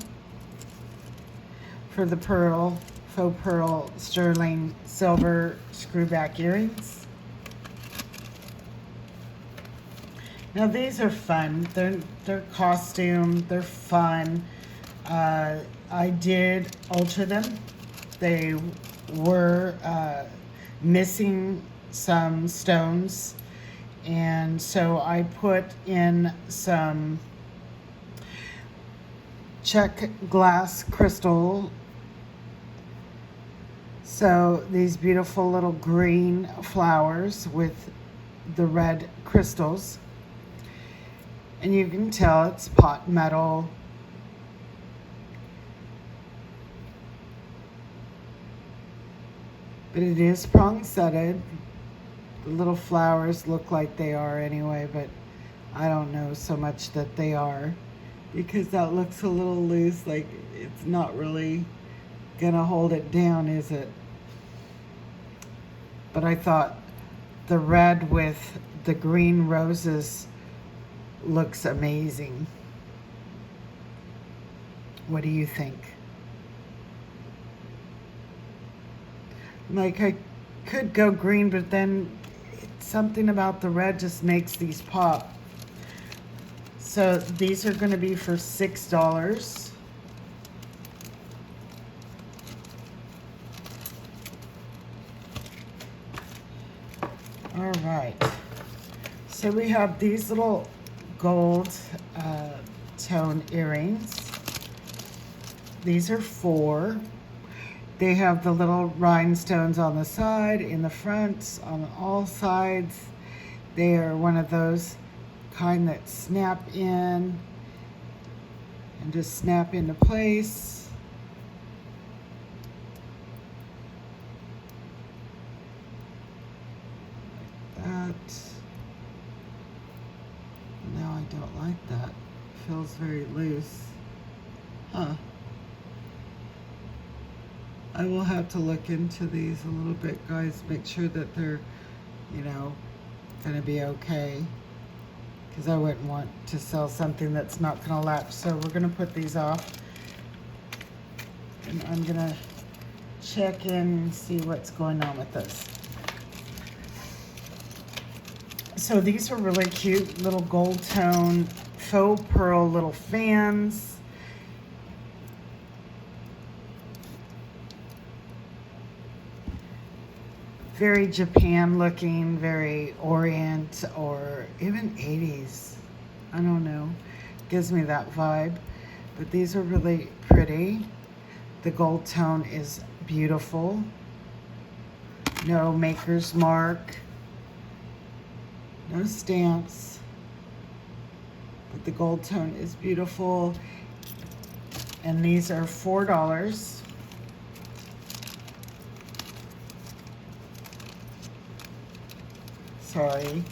for the pearl, faux pearl sterling silver screwback earrings. Now these are fun. They're costume. They're fun. I did alter them. They were missing some stones, and so I put in some check glass crystal. So these beautiful little green flowers with the red crystals, and you can tell it's pot metal. But it is prong setted. The little flowers look like they are anyway, but I don't know so much that they are, because that looks a little loose, like it's not really gonna hold it down, is it? But I thought the red with the green roses looks amazing. What do you think? Like, I could go green, but then something about the red just makes these pop. So these are going to be for $6. All right. So we have these little gold tone earrings. These are 4. They have the little rhinestones on the side, in the front, on all sides. They are one of those kind that snap in and just snap into place. Like that. No, I don't like that. It feels very loose. Huh. I will have to look into these a little bit, guys. Make sure that they're, you know, gonna be okay. Because I wouldn't want to sell something that's not gonna latch. So we're gonna put these off. And I'm gonna check in and see what's going on with this. So these are really cute little gold tone faux pearl little fans. Very Japan looking, very Orient or even 80s. I don't know. Gives me that vibe. But these are really pretty. The gold tone is beautiful. No maker's mark. No stamps. But the gold tone is beautiful. And these are $4. Sorry.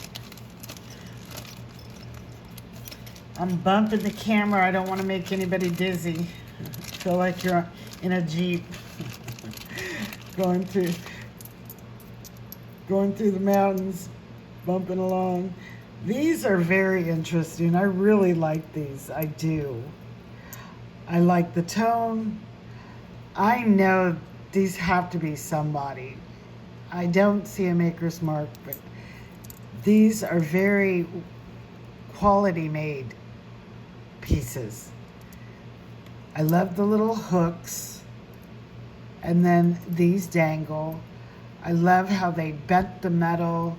I'm bumping the camera. I don't want to make anybody dizzy. I feel like you're in a Jeep going through the mountains, bumping along. These are very interesting. I really like these. I do. I like the tone. I know these have to be somebody. I don't see a maker's mark, but these are very quality made pieces. I love the little hooks, and then these dangle. I love how they bent the metal,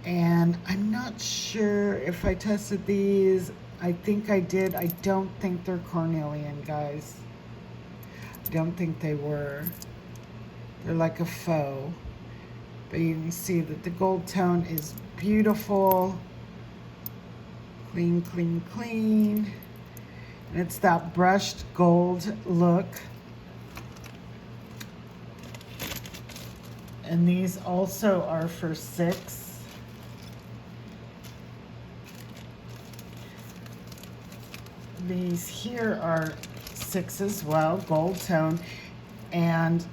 and I'm not sure if I tested these. I think I did. I don't think they're cornelian, guys. I don't think they were. They're like a faux. But you can see that the gold tone is beautiful. Clean, clean, clean. And it's that brushed gold look. And these also are for $6. These here are $6 as well, gold tone, and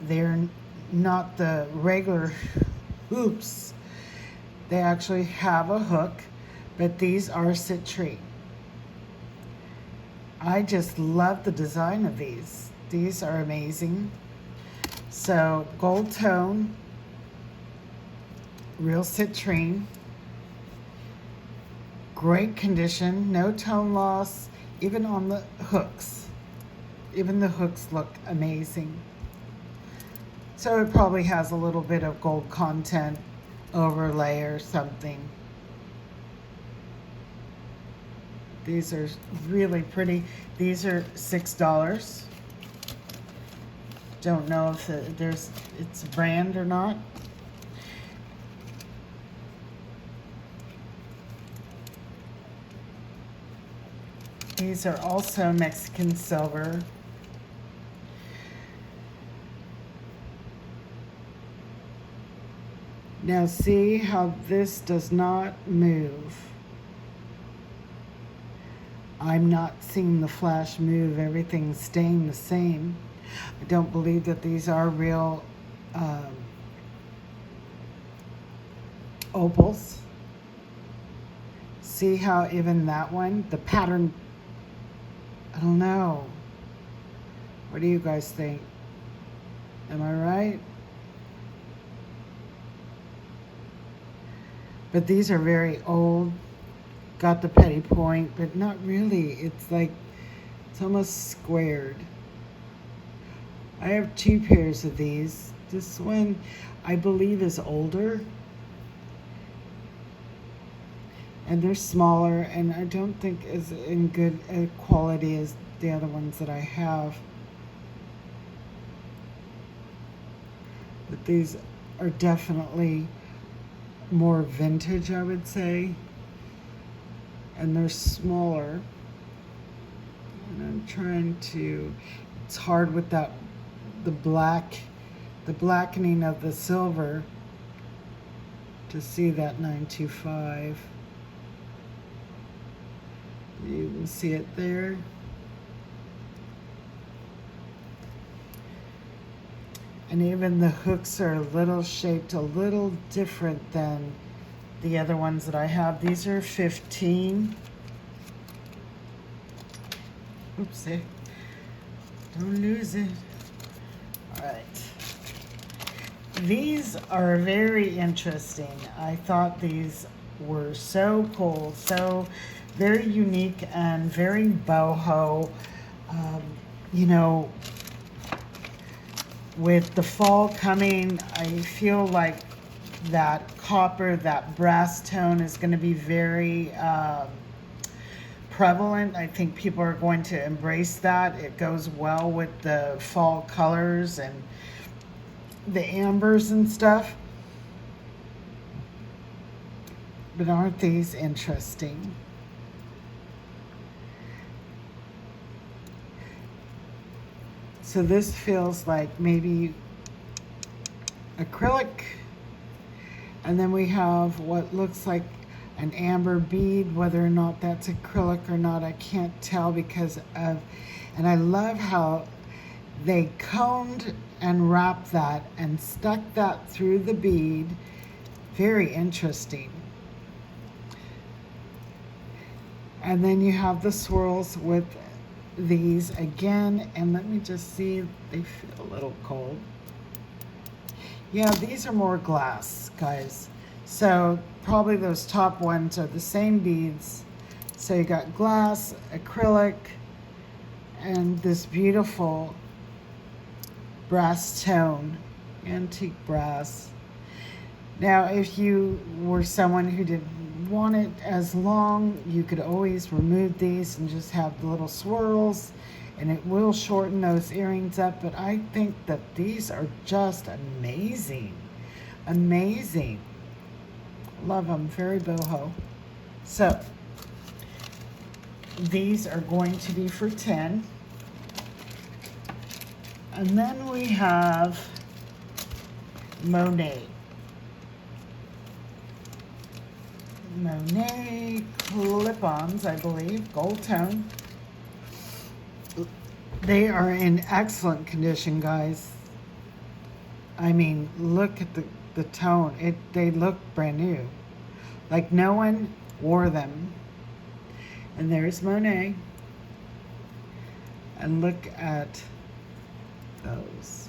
they're not the regular hoops. They actually have a hook, but these are citrine. I just love the design of these. These are amazing. So gold tone, real citrine. Great condition, no tone loss, even on the hooks. Even the hooks look amazing. So it probably has a little bit of gold content overlay or something. These are really pretty. These are $6. Don't know if it's a brand or not. These are also Mexican silver. Now see how this does not move. I'm not seeing the flash move. Everything's staying the same. I don't believe that these are real opals. See how even that one, the pattern, I don't know. What do you guys think? Am I right? But these are very old. Got the petty point, but not really. It's like, it's almost squared. I have 2 pairs of these. This one, I believe, is older. And they're smaller, and I don't think is in good quality as the other ones that I have. But these are definitely more vintage, I would say. And they're smaller. And I'm trying to, it's hard with that, the blackening of the silver to see that 925. You can see it there. And even the hooks are a little shaped a little different than the other ones that I have. These are 15. Oopsie. Don't lose it. All right. These are very interesting. I thought these were so cool, so very unique and very boho. You know, with the fall coming, I feel like that copper, that brass tone is going to be very prevalent. I think people are going to embrace that. It goes well with the fall colors and the ambers and stuff. But aren't these interesting? So this feels like maybe acrylic. And then we have what looks like an amber bead. Whether or not that's acrylic or not, I can't tell because of, and I love how they coned and wrapped that and stuck that through the bead Very interesting. And then you have the swirls with these again. And let me just see, they feel a little cold. Yeah, these are more glass, guys. So probably those top ones are the same beads. So you got glass, acrylic, and this beautiful brass tone, antique brass. Now, if you were someone who didn't want it as long, you could always remove these and just have the little swirls, and it will shorten those earrings up. But I think that these are just amazing. Amazing. Love them. Very boho. So, these are going to be for 10. And then we have Monet. Monet clip-ons, I believe, gold tone. They are in excellent condition, guys. I mean, look at the tone. They look brand new. Like no one wore them. And there's Monet. And look at those.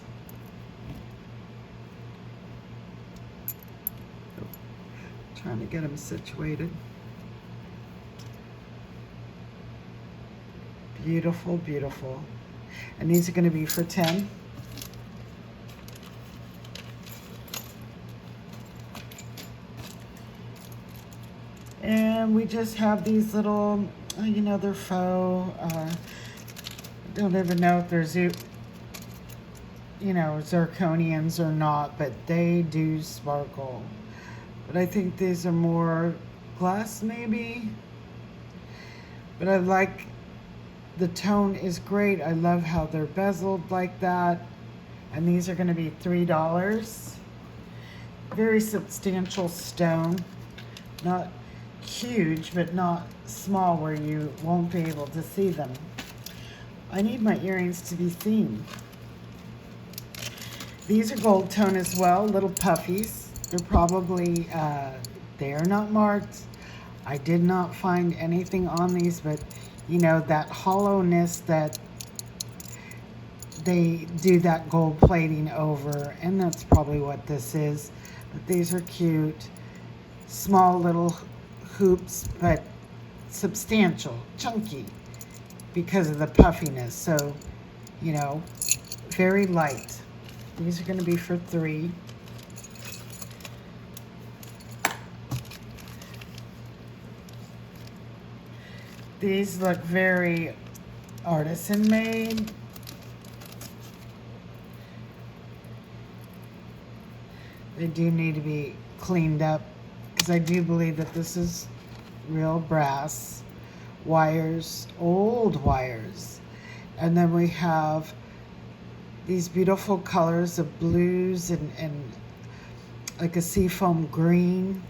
Trying to get them situated. Beautiful, beautiful. And these are going to be for 10. And we just have these little, you know, they're faux. Don't even know if they're zirconians or not, but they do sparkle. But I think these are more glass maybe. But I like, the tone is great. I love how they're bezeled like that. And these are going to be $3. Very substantial stone. Not huge, but not small where you won't be able to see them. I need my earrings to be seen. These are gold tone as well, little puffies. They're probably, they are not marked. I did not find anything on these, but you know, that hollowness that they do that gold plating over, and that's probably what this is. But these are cute. Small little hoops, but substantial, chunky because of the puffiness. So, you know, very light. These are going to be for 3. These look very artisan made. They do need to be cleaned up because I do believe that this is real brass wires, old wires. And then we have these beautiful colors of blues and like a seafoam green.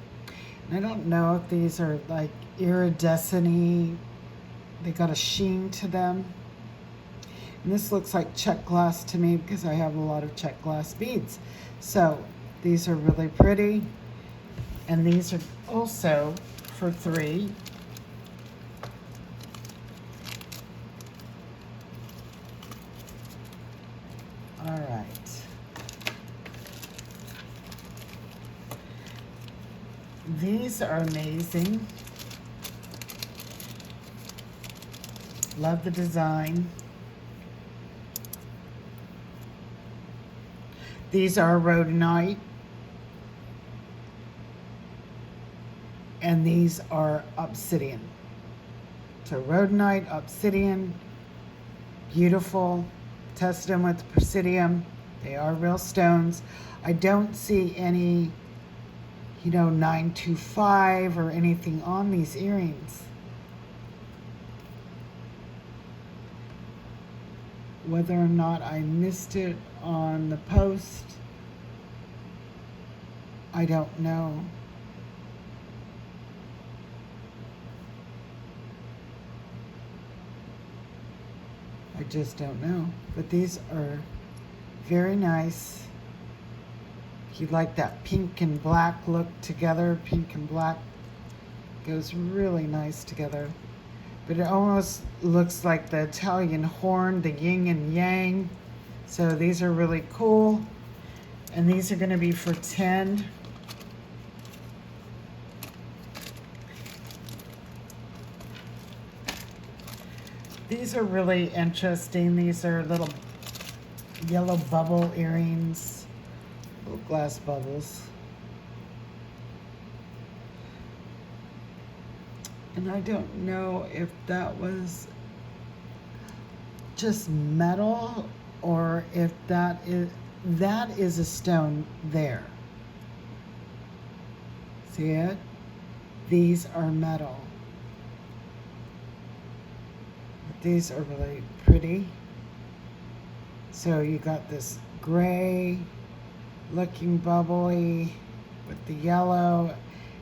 And I don't know if these are like iridescent-y. They got a sheen to them. And this looks like check glass to me because I have a lot of check glass beads. So these are really pretty. And these are also for 3. All right. These are amazing. Love the design. These are rhodonite. And these are obsidian. So rhodonite, obsidian, beautiful. Tested them with Presidium. They are real stones. I don't see any, you know, 925 or anything on these earrings. Whether or not I missed it on the post, I don't know. I just don't know. But these are very nice, If you like that pink and black look together, pink and black goes really nice together. But it almost looks like the Italian horn, the yin and yang. So these are really cool. And these are gonna be for 10. These are really interesting. These are little yellow bubble earrings, little glass bubbles. And I don't know if that was just metal or if that is a stone there. See it? These are metal. These are really pretty. So you got this gray looking bubbly with the yellow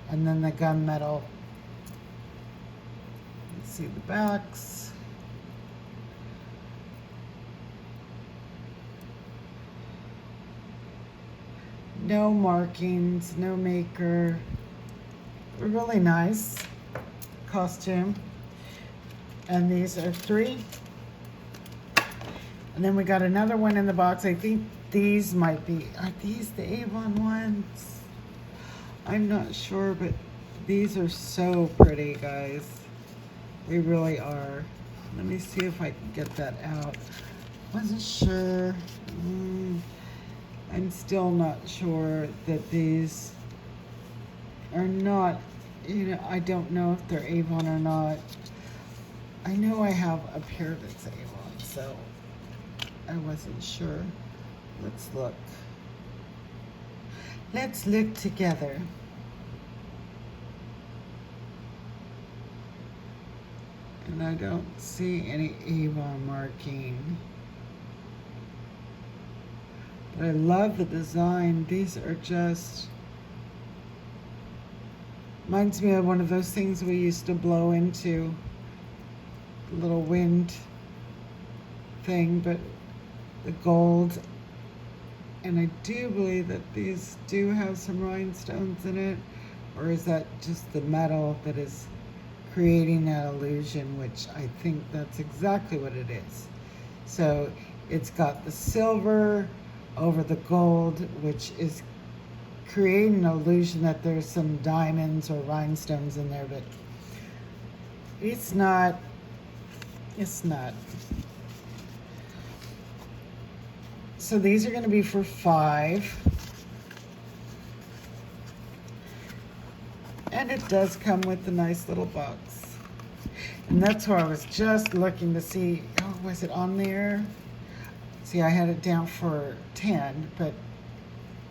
and then the gunmetal. Let's see the backs. No markings, no maker. Really nice costume. And these are 3. And then we got another one in the box. I think these might be, are these the Avon ones? I'm not sure, but these are so pretty, guys. They really are. Let me see if I can get that out. Wasn't sure. I'm still not sure that these are not, I don't know if they're Avon or not. I know I have a pair that's Avon, so I wasn't sure. Let's look. Let's look together. And I don't see any Avon marking. But I love the design. These are just, reminds me of one of those things we used to blow into. Little wind thing, but the gold. And I do believe that these do have some rhinestones in it, or is that just the metal that is creating that illusion, which I think that's exactly what it is. So it's got the silver over the gold, which is creating an illusion that there's some diamonds or rhinestones in there, but it's not. It's not. So these are going to be for 5. And it does come with a nice little box. And that's where I was just looking to see, oh, was it on there? See, I had it down for 10, but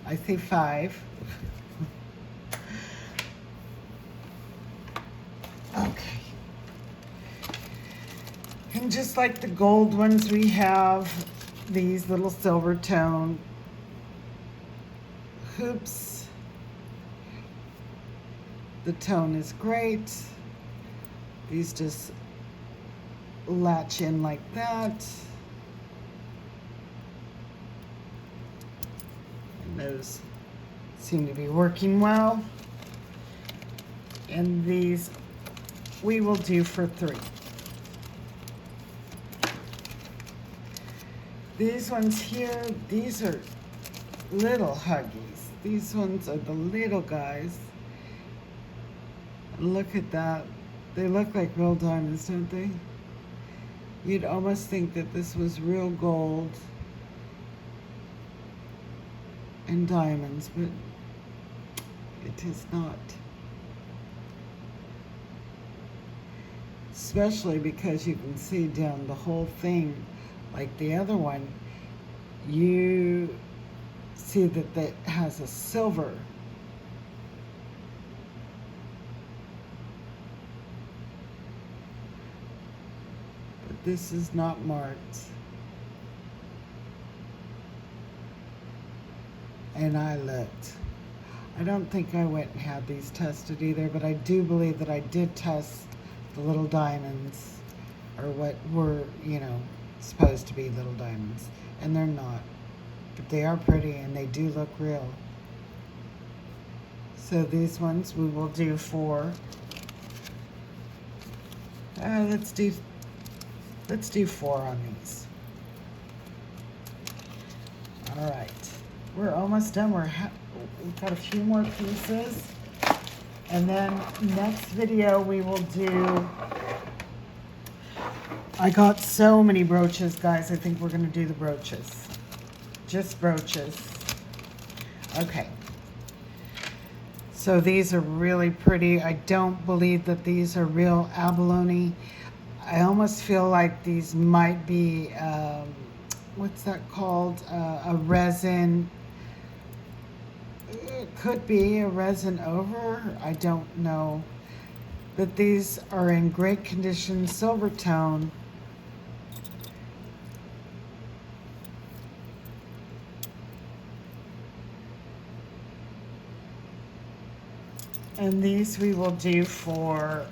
I say 5. Okay. And just like the gold ones, we have these little silver tone hoops. The tone is great. These just latch in like that. And those seem to be working well. And these we will do for 3. These ones here, these are little huggies. These ones are the little guys. Look at that. They look like real diamonds, don't they? You'd almost think that this was real gold and diamonds, but it is not. Especially because you can see down the whole thing. Like the other one, you see that it has a silver. But this is not marked. And I looked. I don't think I went and had these tested either, but I do believe that I did test the little diamonds, or what were, supposed to be little diamonds, and they're not, but they are pretty and they do look real. So these ones we will do for, let's do 4 on these. All right, we're almost done. We've got a few more pieces. And then next video we will do, I got so many brooches, guys. I think we're going to do the brooches. Just brooches. Okay. So these are really pretty. I don't believe that these are real abalone. I almost feel like these might be, what's that called? A resin. It could be a resin over. I don't know. But these are in great condition, silver tone. And these we will do for,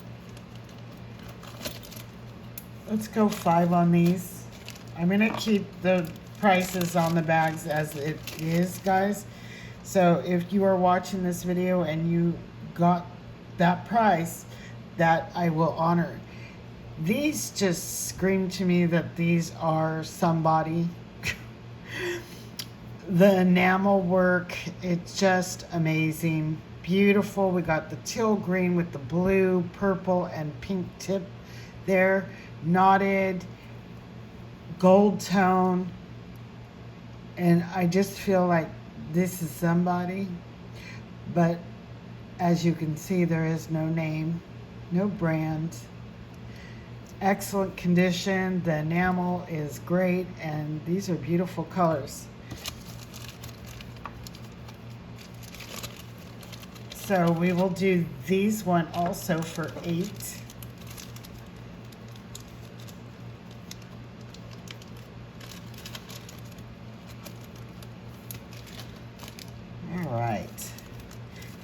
let's go 5 on these. I'm going to keep the prices on the bags as it is, guys. So if you are watching this video and you got that price, that I will honor. These just scream to me that these are somebody. The enamel work, it's just amazing. Beautiful. We got the teal green with the blue, purple, and pink tip there. Knotted, gold tone. And I just feel like this is somebody. But as you can see, there is no name, no brand. Excellent condition. The enamel is great, and these are beautiful colors. So we will do these one also for 8. All right.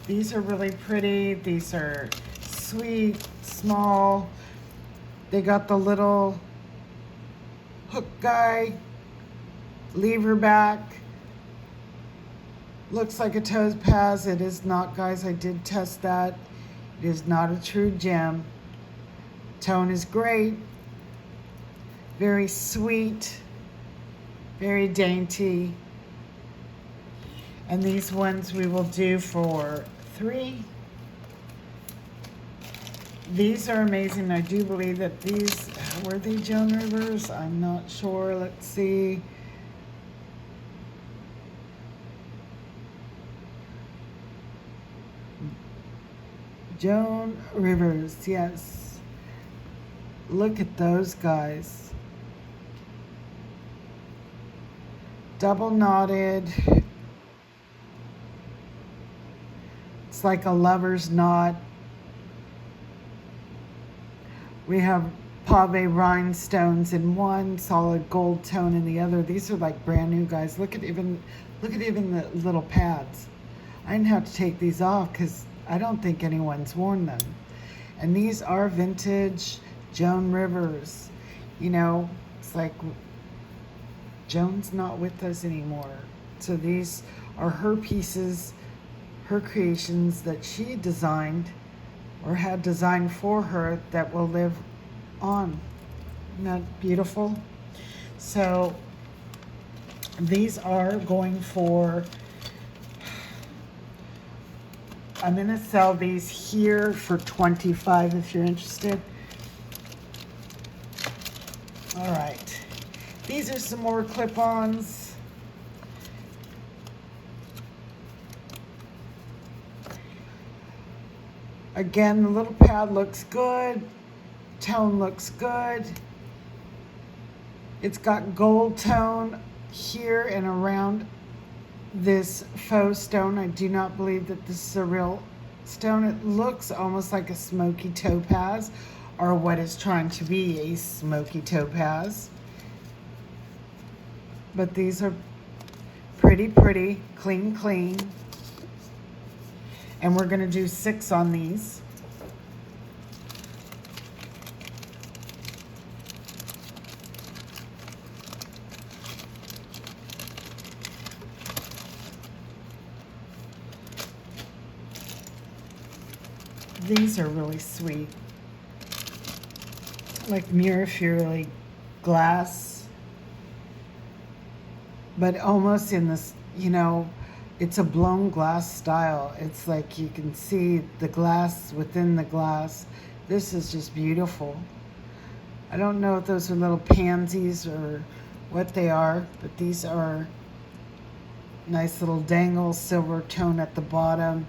These are really pretty. These are sweet, small. They got the little hook guy, lever back. Looks like a topaz. It is not, guys. I did test that. It is not a true gem. Tone is great. Very sweet. Very dainty. And these ones we will do for 3. These are amazing. I do believe that these, were they Joan Rivers? I'm not sure. Let's see. Joan Rivers, yes. Look at those guys. Double knotted. It's like a lover's knot. We have pave rhinestones in one, solid gold tone in the other. These are like brand new, guys. Look at even the little pads. I didn't have to take these off because I don't think anyone's worn them. And these are vintage Joan Rivers. You know, it's like Joan's not with us anymore. So these are her pieces, her creations that she designed or had designed for her that will live on. Isn't that beautiful? So these are going for, I'm going to sell these here for $25 if you're interested. All right. These are some more clip-ons. Again, the little pad looks good. Tone looks good. It's got gold tone here and around this faux stone. I do not believe that this is a real stone. It looks almost like a smoky topaz, or what is trying to be a smoky topaz. But these are pretty, pretty, clean, clean. And we're going to do 6 on these. These are really sweet. Like Mirror Fury glass, but almost in this, it's a blown glass style. It's like you can see the glass within the glass. This is just beautiful. I don't know if those are little pansies or what they are, but these are nice little dangle silver tone at the bottom.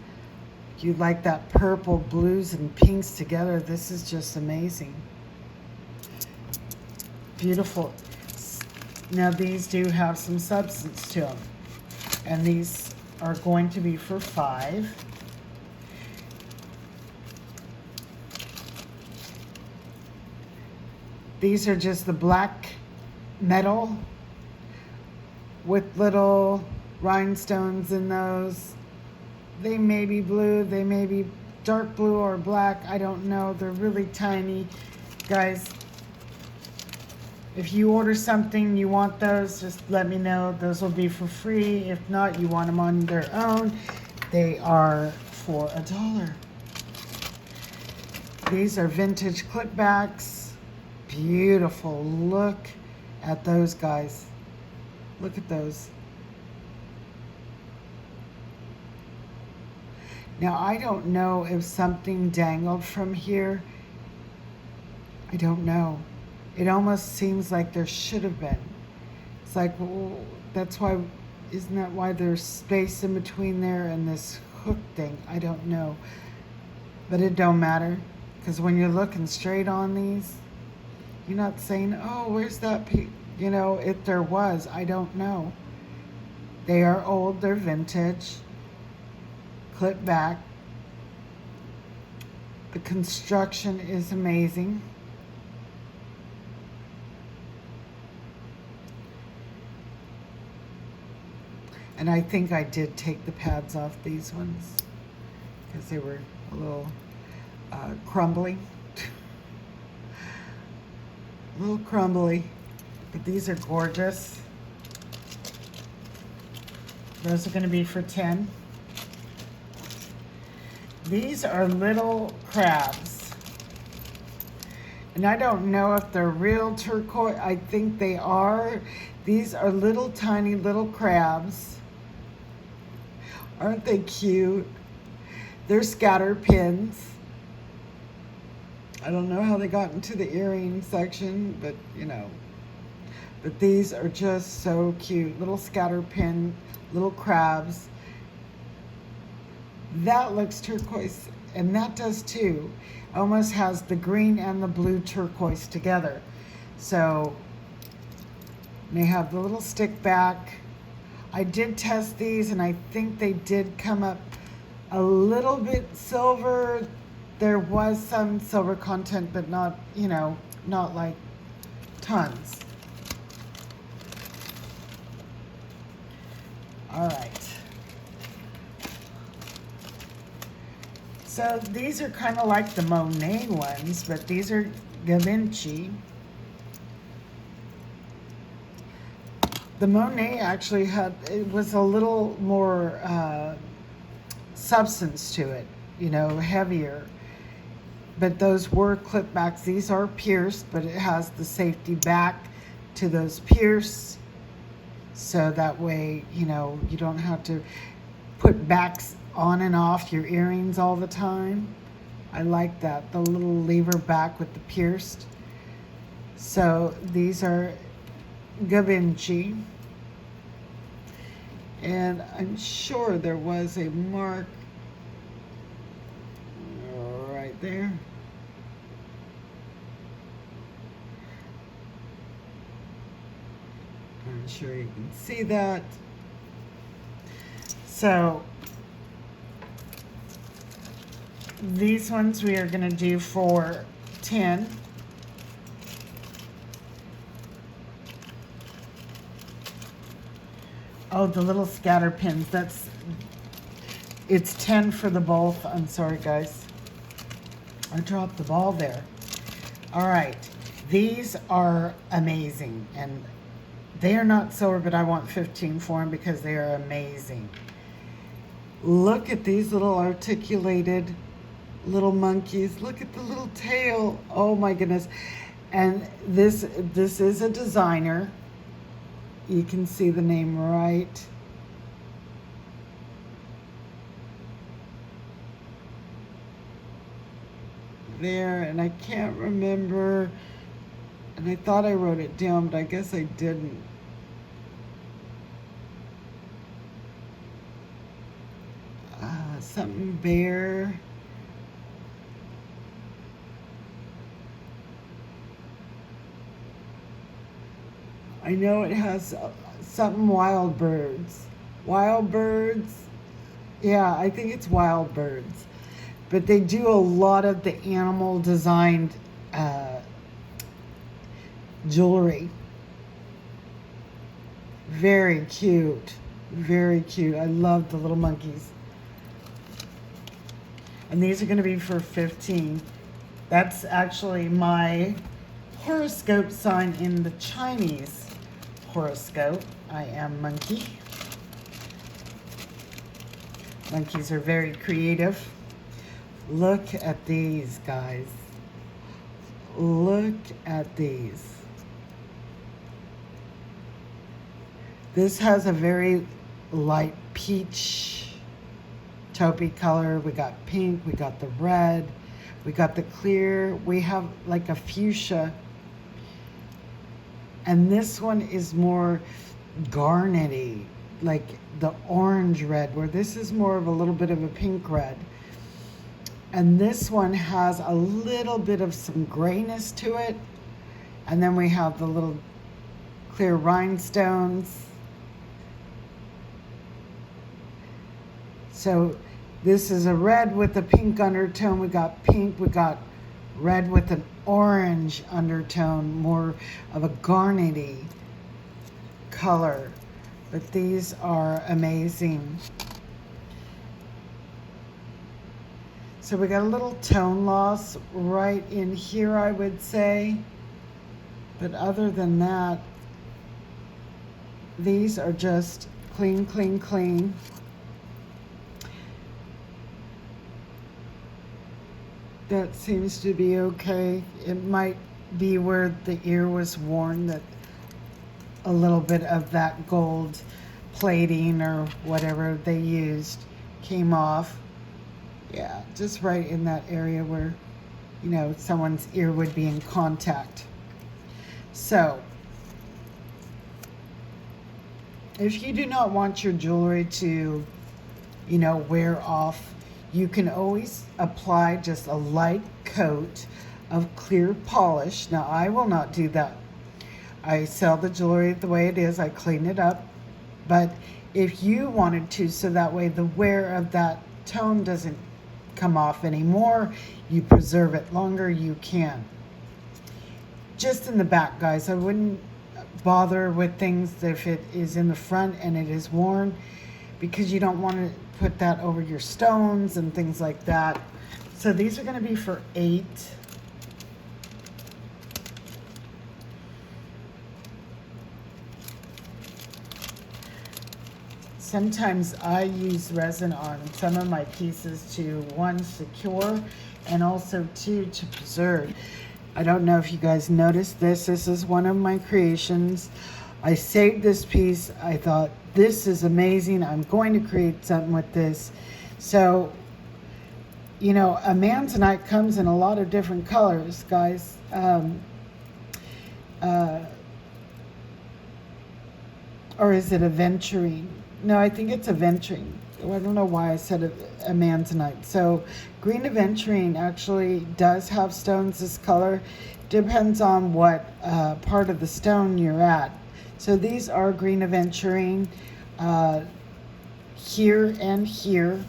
You like that purple, blues, and pinks together. This is just amazing. Beautiful. Now these do have some substance to them, and these are going to be for $5. These are just the black metal with little rhinestones in those. They may be blue, they may be dark blue or black, I don't know. They're really tiny. Guys, if you order something, you want those, just let me know. Those will be for free. If not, you want them on their own, they are for $1. These are vintage clipbacks. Beautiful. Look at those, guys. Look at those. Now, I don't know if something dangled from here. I don't know. It almost seems like there should have been. It's like, well, that's why, isn't that why there's space in between there and this hook thing? I don't know. But it don't matter, because when you're looking straight on these, you're not saying, oh, where's that piece? If there was, I don't know. They are old, they're vintage, clip back. The construction is amazing. And I think I did take the pads off these ones because they were a little crumbly. A little crumbly, but these are gorgeous. Those are going to be for $10. These are little crabs. And I don't know if they're real turquoise. I think they are. These are little tiny little crabs. Aren't they cute? They're scatter pins. I don't know how they got into the earring section, but But these are just so cute. Little scatter pin, little crabs. That looks turquoise, and that does too. Almost has the green and the blue turquoise together. So they have the little stick back. I did test these, and I think they did come up a little bit silver. There was some silver content, but not, not like tons. All right. So these are kind of like the Monet ones, but these are Givenchy. The Monet actually it was a little more substance to it, heavier. But those were clip backs. These are pierced, but it has the safety back to those pierced. So that way, you don't have to put backs on and off your earrings all the time. I like that, the little lever back with the pierced. So these are Givenchy. And I'm sure there was a mark right there. I'm sure you can see that. So these ones we are going to do for 10. Oh, the little scatter pins. It's 10 for the both. I'm sorry, guys. I dropped the ball there. All right. These are amazing. And they are not silver, but I want 15 for them because they are amazing. Look at these little articulated little monkeys. Look at the little tail. Oh my goodness. And this is a designer. You can see the name right there, and I can't remember, and I thought I wrote it down, but I guess I didn't. Something bear. I know it has something wild birds. Wild birds. Yeah, I think it's wild birds. But they do a lot of the animal designed jewelry. Very cute. Very cute. I love the little monkeys. And these are going to be for 15. That's actually my horoscope sign in the Chinese horoscope. I am monkey. Monkeys are very creative. Look at these, guys. Look at these. This has a very light peach taupey color. We got pink, we got the red, we got the clear, we have like a fuchsia. And this one is more garnety, like the orange red, where this is more of a little bit of a pink red. And this one has a little bit of some grayness to it. And then we have the little clear rhinestones. So this is a red with a pink undertone. We got pink, we got red with an orange undertone, more of a garnety color. But these are amazing. So we got a little tone loss right in here, I would say. But other than that, these are just clean, clean, clean. That seems to be okay. It might be where the ear was worn that a little bit of that gold plating or whatever they used came off. Yeah, just right in that area where, you know, someone's ear would be in contact. So, if you do not want your jewelry to, you know, wear off, you can always apply just a light coat of clear polish. Now, I will not do that. I sell the jewelry the way it is. I clean it up. But if you wanted to, so that way the wear of that tone doesn't come off anymore, you preserve it longer, you can. Just in the back, guys. I wouldn't bother with things if it is in the front and it is worn, because you don't want to put that over your stones and things like that. So these are going to be for 8. Sometimes I use resin on some of my pieces to, 1, secure, and also 2, to preserve. I don't know if you guys noticed this. This is one of my creations. I saved this piece. I thought, this is amazing. I'm going to create something with this. So, you know, a Manzanite comes in a lot of different colors, guys. Or is it aventurine? No, I think it's aventurine. I don't know why I said a Manzanite. So green aventurine actually does have stones this color. Depends on what part of the stone you're at. So these are green aventurine here and here.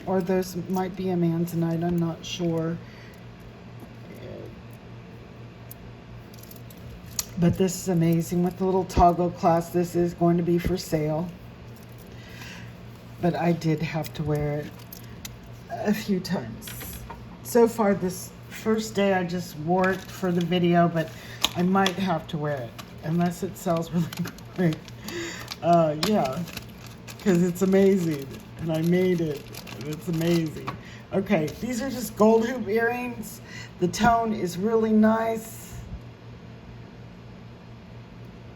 Or those might be a Manzanite, I'm not sure. But this is amazing with the little toggle clasp. This is going to be for sale. But I did have to wear it a few times. So far this first day I just wore it for the video, but I might have to wear it unless it sells really great. Yeah, because it's amazing and I made it and it's amazing. Okay, these are just gold hoop earrings. The tone is really nice.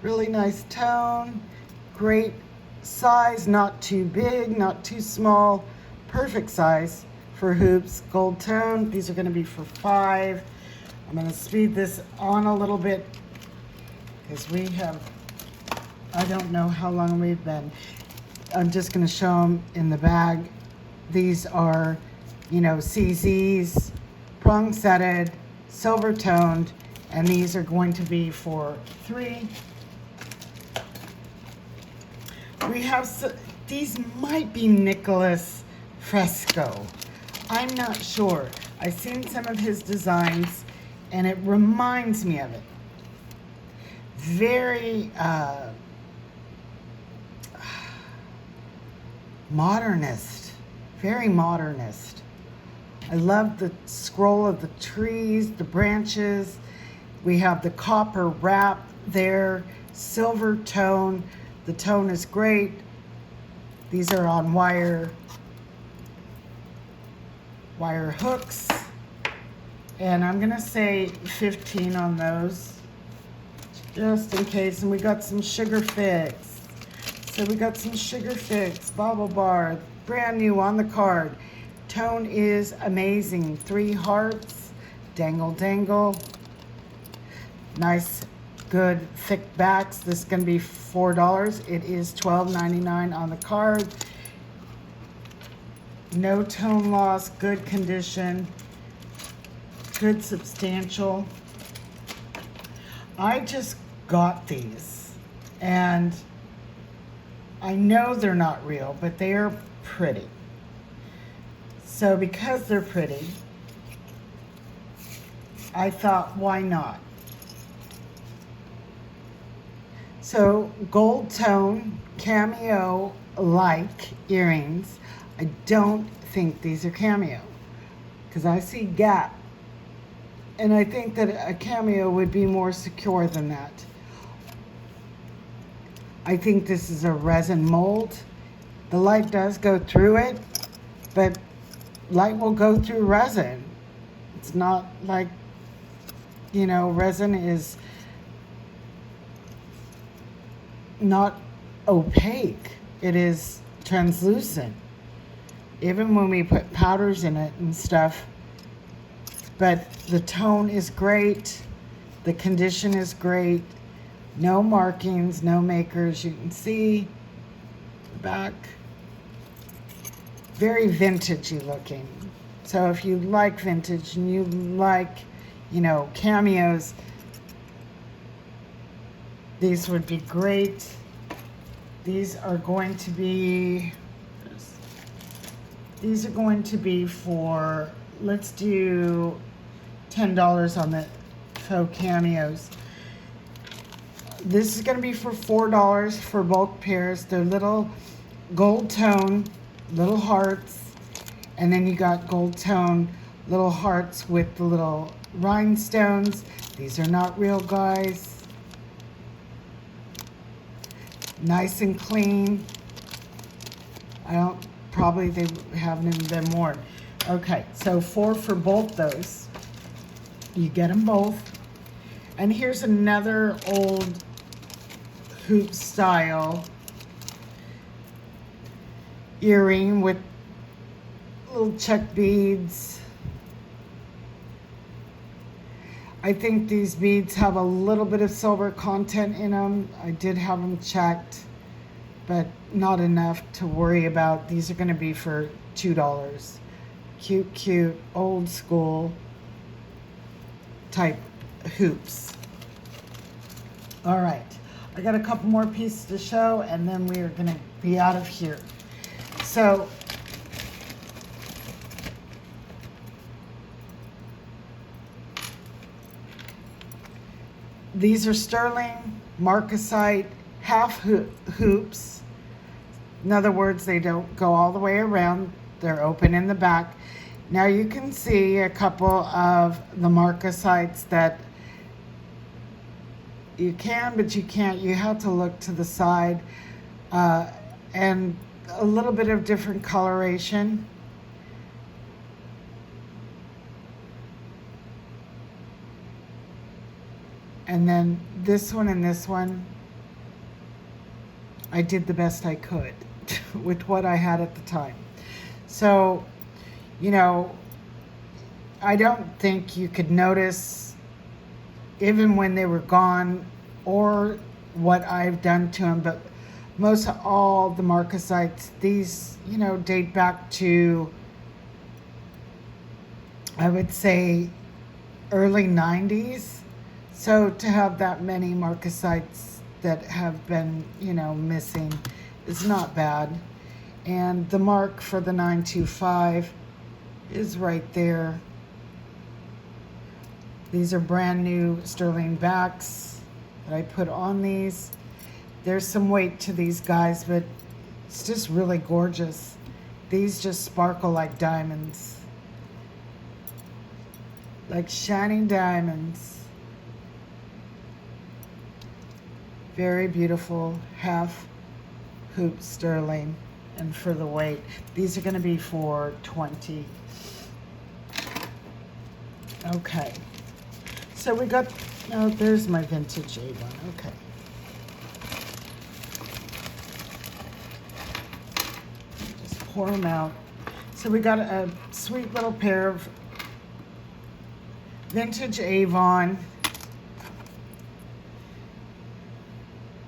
Really nice tone. Great size, not too big, not too small. Perfect size for hoops. Gold tone. These are going to be for $5. I'm going to speed this on a little bit because we have, I don't know how long we've been. I'm just going to show them in the bag. These are, CZs, prong setted, silver toned, and these are going to be for $3. We have, these might be Nicholas Fresco. I'm not sure. I've seen some of his designs and it reminds me of it. Very modernist, very modernist. I love the scroll of the trees, the branches. We have the copper wrap there, silver tone. The tone is great. These are on wire hooks. And I'm gonna say 15 on those, just in case. And we got some Sugar Fix. So we got some Sugar Fix, Bobble Bar, brand new on the card. Tone is amazing. 3 hearts, dangle dangle. Nice, good, thick backs. This is gonna be $4. It is $12.99 on the card. No tone loss, good condition, good substantial. I just got these and I know they're not real, but they are pretty. So because they're pretty, I thought, why not? So gold tone, cameo-like earrings. I don't think these are cameo because I see gap. And I think that a cameo would be more secure than that. I think this is a resin mold. The light does go through it, but light will go through resin. It's not like, resin is not opaque. It is translucent. Even when we put powders in it and stuff. But the tone is great. The condition is great. No markings, no makers. You can see the back. Very vintagey looking. So if you like vintage and you like, cameos, these would be great. These are going to be for, let's do $10 on the faux cameos. This is going to be for $4 for both pairs. They're little gold tone, little hearts, and then you got gold tone, little hearts with the little rhinestones. These are not real, guys. Nice and clean. Probably they haven't even been worn. Okay, so $4 for both those. You get them both. And here's another old hoop style earring with little check beads. I think these beads have a little bit of silver content in them. I did have them checked, but not enough to worry about. These are going to be for $2. Cute, cute, old school type hoops. All right, I got a couple more pieces to show and then we are going to be out of here. So these are sterling marcasite half hoops. In other words, they don't go all the way around. They're open in the back. Now you can see a couple of the marcasites that you can, but you can't. You have to look to the side. And a little bit of different coloration. And then this one and this one, I did the best I could with what I had at the time. So, you know, I don't think you could notice, even when they were gone, or what I've done to them, but most of all the marcasites, these, you know, date back to, I would say, early 90s. So to have that many marcasites that have been, you know, missing is not bad. And the mark for the 925 is right there. These are brand new sterling backs that I put on these. There's some weight to these guys, but it's just really gorgeous. These just sparkle like diamonds, like shining diamonds. Very beautiful half hoop sterling. And for the weight, these are going to be for 20. Okay, so we got, oh, there's my vintage Avon. Okay, just pour them out. So we got a sweet little pair of vintage Avon.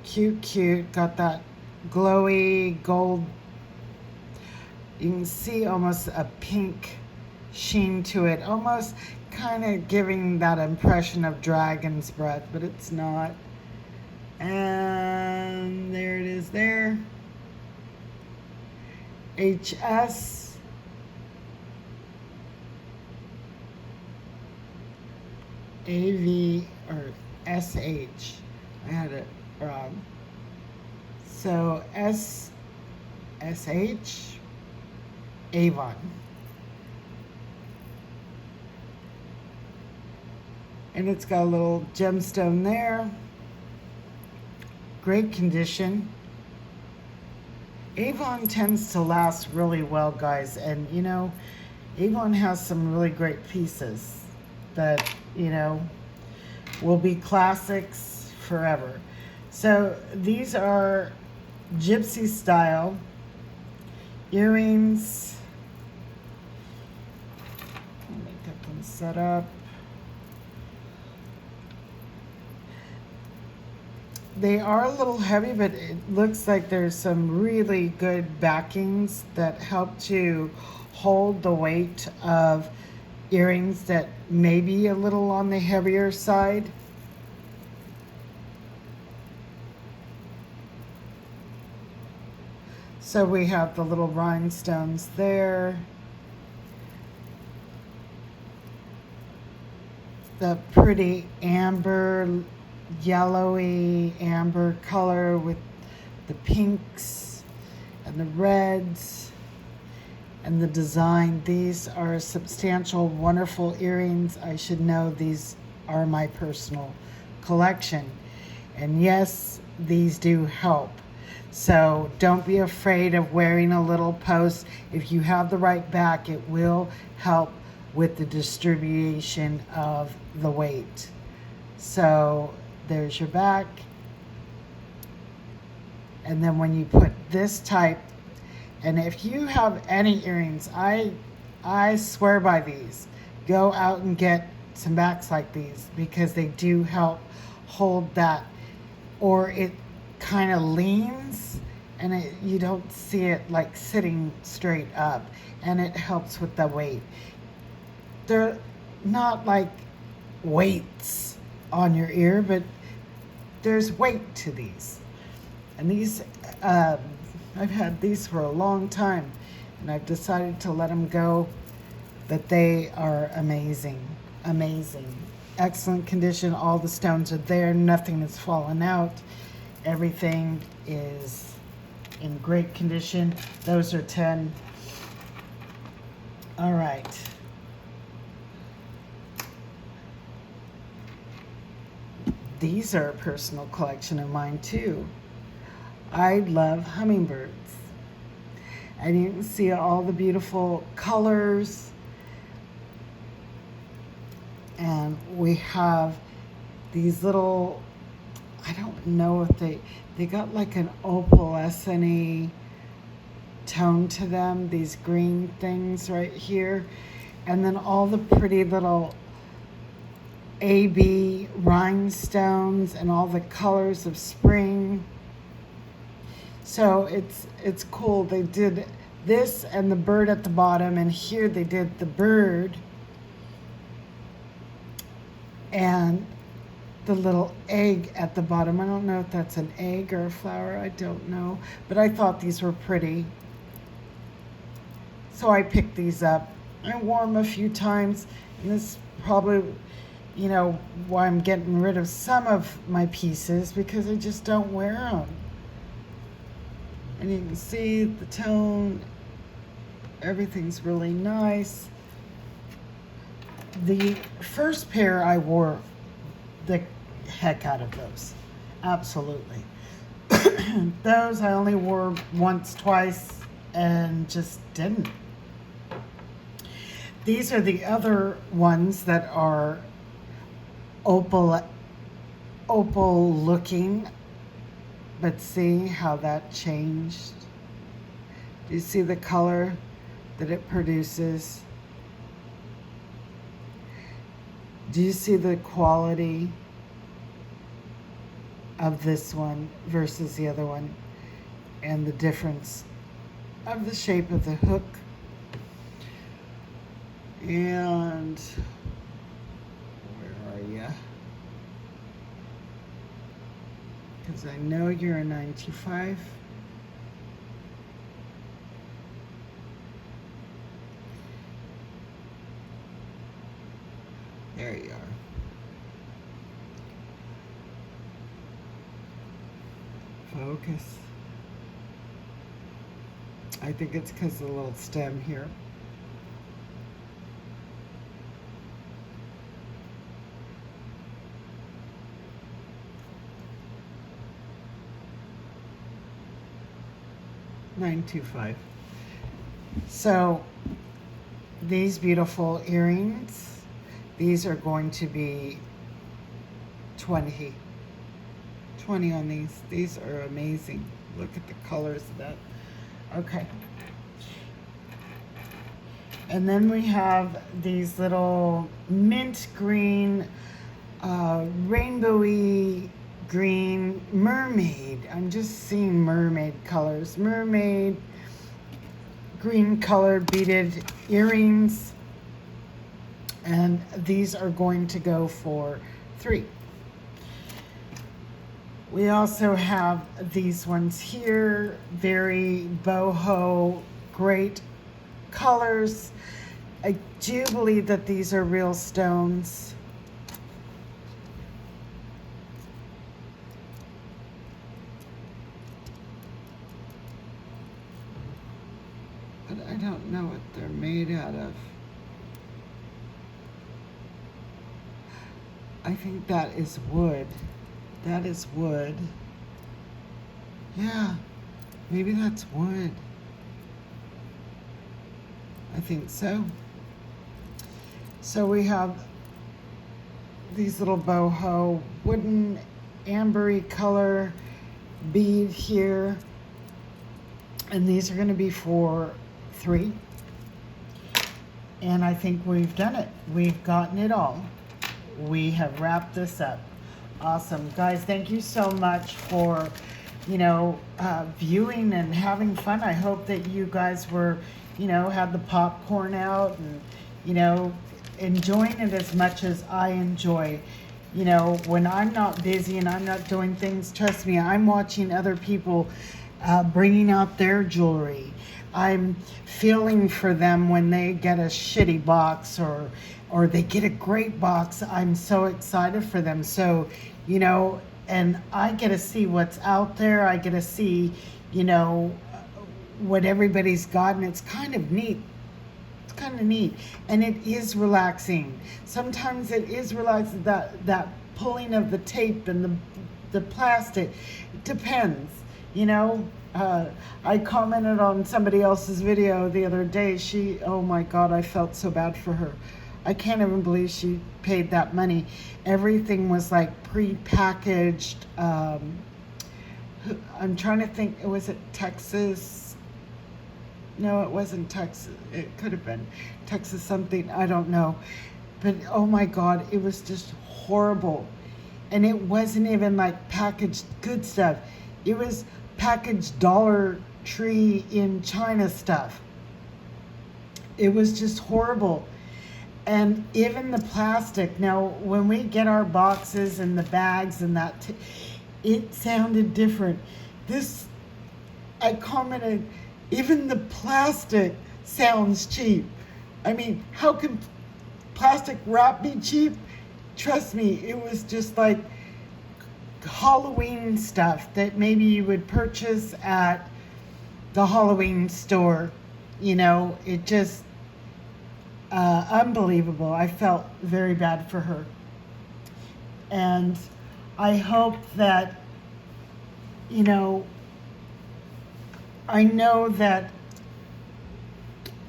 Cute, cute. Got that glowy gold. You can see almost a pink sheen to it, almost kind of giving that impression of dragon's breath, but it's not. And there it is there. HS. AV or SH. I had it wrong. So SH Avon. And it's got a little gemstone there. Great condition. Avon tends to last really well, guys. And you know, Avon has some really great pieces that, you know, will be classics forever. So these are gypsy style earrings. Let me get them set up. They are a little heavy, but it looks like there's some really good backings that help to hold the weight of earrings that may be a little on the heavier side. So we have the little rhinestones there. The pretty amber, yellowy amber color with the pinks and the reds and the design. These are substantial, wonderful earrings. I should know these are my personal collection. And yes, these do help. So don't be afraid of wearing a little post. If you have the right back, it will help with the distribution of the weight. So there's your back. And then when you put this type, and if you have any earrings, I swear by these. Go out and get some backs like these because they do help hold that, or it kind of leans and you don't see it like sitting straight up, and it helps with the weight. They're not like weights on your ear, but there's weight to these. And these, I've had these for a long time, and I've decided to let them go, but they are amazing, amazing. Excellent condition. All the stones are there. Nothing has fallen out. Everything is in great condition. Those are 10. All right. These are a personal collection of mine too. I love hummingbirds. And you can see all the beautiful colors. And we have these little, I don't know if they got like an opalescent tone to them, these green things right here. And then all the pretty little AB rhinestones and all the colors of spring. So it's cool. They did this and the bird at the bottom, and here they did the bird and the little egg at the bottom. I don't know if that's an egg or a flower, I don't know, but I thought these were pretty. So I picked these up. I wore them a few times, and this is probably, you know, why I'm getting rid of some of my pieces, because I just don't wear them. And you can see the tone, everything's really nice. The first pair I wore the heck out of those, absolutely. Those I only wore once, twice, and just didn't. These are the other ones that are opal looking, but see how that changed? Do you see the color that it produces? Do you see the quality of this one versus the other one, and the difference of the shape of the hook? And where are you? Because I know you're a 925. There you are. Focus. I think it's because of the little stem here. $925. So these beautiful earrings, these are going to be 20 on these. These are amazing. Look at the colors of that. Okay. And then we have these little mint green, rainbowy green mermaid. I'm just seeing mermaid colors. Mermaid green colored beaded earrings. And these are going to go for $3. We also have these ones here, very boho, great colors. I do believe that these are real stones. But I don't know what they're made out of. I think that is wood. That is wood. Yeah, maybe that's wood. I think so. So we have these little boho wooden ambery color bead here. And these are going to be for $3. And I think we've done it. We've gotten it all. We have wrapped this up. Awesome. Guys, thank you so much for, viewing and having fun. I hope that you guys were, had the popcorn out and, enjoying it as much as I enjoy. When I'm not busy and I'm not doing things, trust me, I'm watching other people bringing out their jewelry. I'm feeling for them when they get a shitty box or they get a great box. I'm so excited for them. So, and I get to see what's out there. I get to see, what everybody's got, and it's kind of neat. It's kind of neat, and it is relaxing. Sometimes it is relaxing, that pulling of the tape and the plastic. It depends, I commented on somebody else's video the other day. Oh my God, I felt so bad for her. I can't even believe she paid that money. Everything was like pre-packaged. I'm trying to think, was it Texas? No, it wasn't Texas. It could have been Texas something. I don't know. But oh my God, it was just horrible. And it wasn't even like packaged good stuff. It was packaged Dollar Tree in China stuff. It was just horrible. And even the plastic. Now, when we get our boxes and the bags and that, it sounded different. This, I commented, even the plastic sounds cheap. I mean, how can plastic wrap be cheap? Trust me, it was just like Halloween stuff that maybe you would purchase at the Halloween store. You know, it just, unbelievable. I felt very bad for her. And I hope that, you know, I know that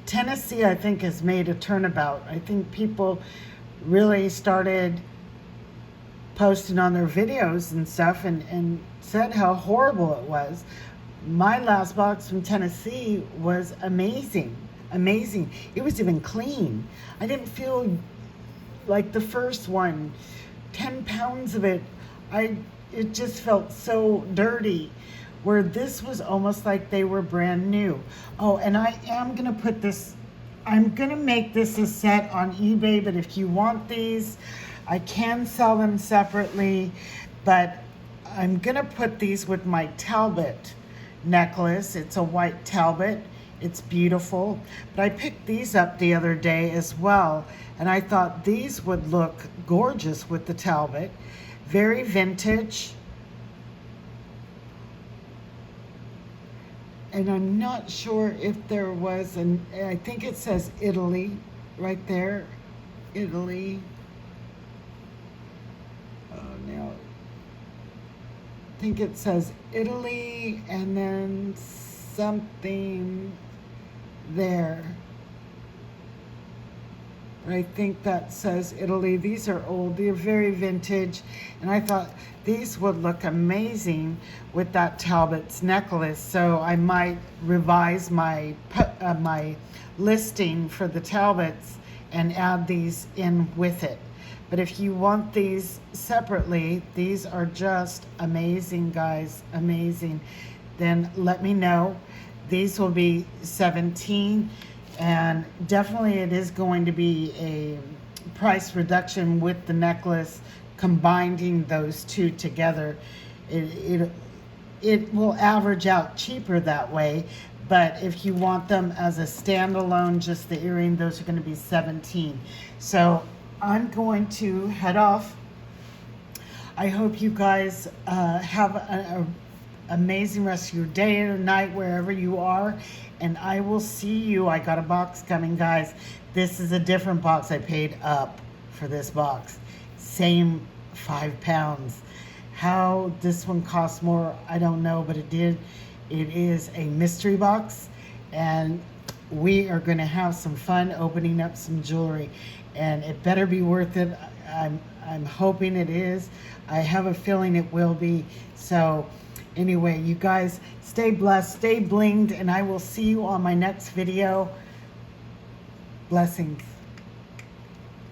Tennessee, I think, has made a turnabout. I think people really started posting on their videos and stuff and said how horrible it was. My last box from Tennessee was amazing. Amazing. It was even clean. I didn't feel like the first one. 10 pounds of it, it just felt so dirty. Where this was almost like they were brand new. Oh, and I am gonna put this, I'm gonna make this a set on eBay, but if you want these, I can sell them separately, but I'm gonna put these with my Talbot necklace. It's a white Talbot. It's beautiful. But I picked these up the other day as well, and I thought these would look gorgeous with the Talbot. Very vintage. And I'm not sure if there was I think it says Italy right there. Italy. Oh, no. I think it says Italy and then something there. I think that says Italy. These are old. They're very vintage. And I thought these would look amazing with that Talbot's necklace. So I might revise my my listing for the Talbots and add these in with it. But if you want these separately, these are just amazing, guys. Amazing. Then let me know. These will be $17. And definitely it is going to be a price reduction with the necklace, combining those two together. It will average out cheaper that way, but if you want them as a standalone, just the earring, those are going to be $17. So I'm going to head off. I hope you guys have an amazing rest of your day or night wherever you are, and I will see you. I got a box coming, guys. This is a different box. I paid up for this box. Same 5 pounds. How this one costs more, I don't know, but it did. It is a mystery box, and we are going to have some fun opening up some jewelry, and it better be worth it. I'm hoping it is. I have a feeling it will be. So anyway, you guys stay blessed, stay blinged, and I will see you on my next video. Blessings.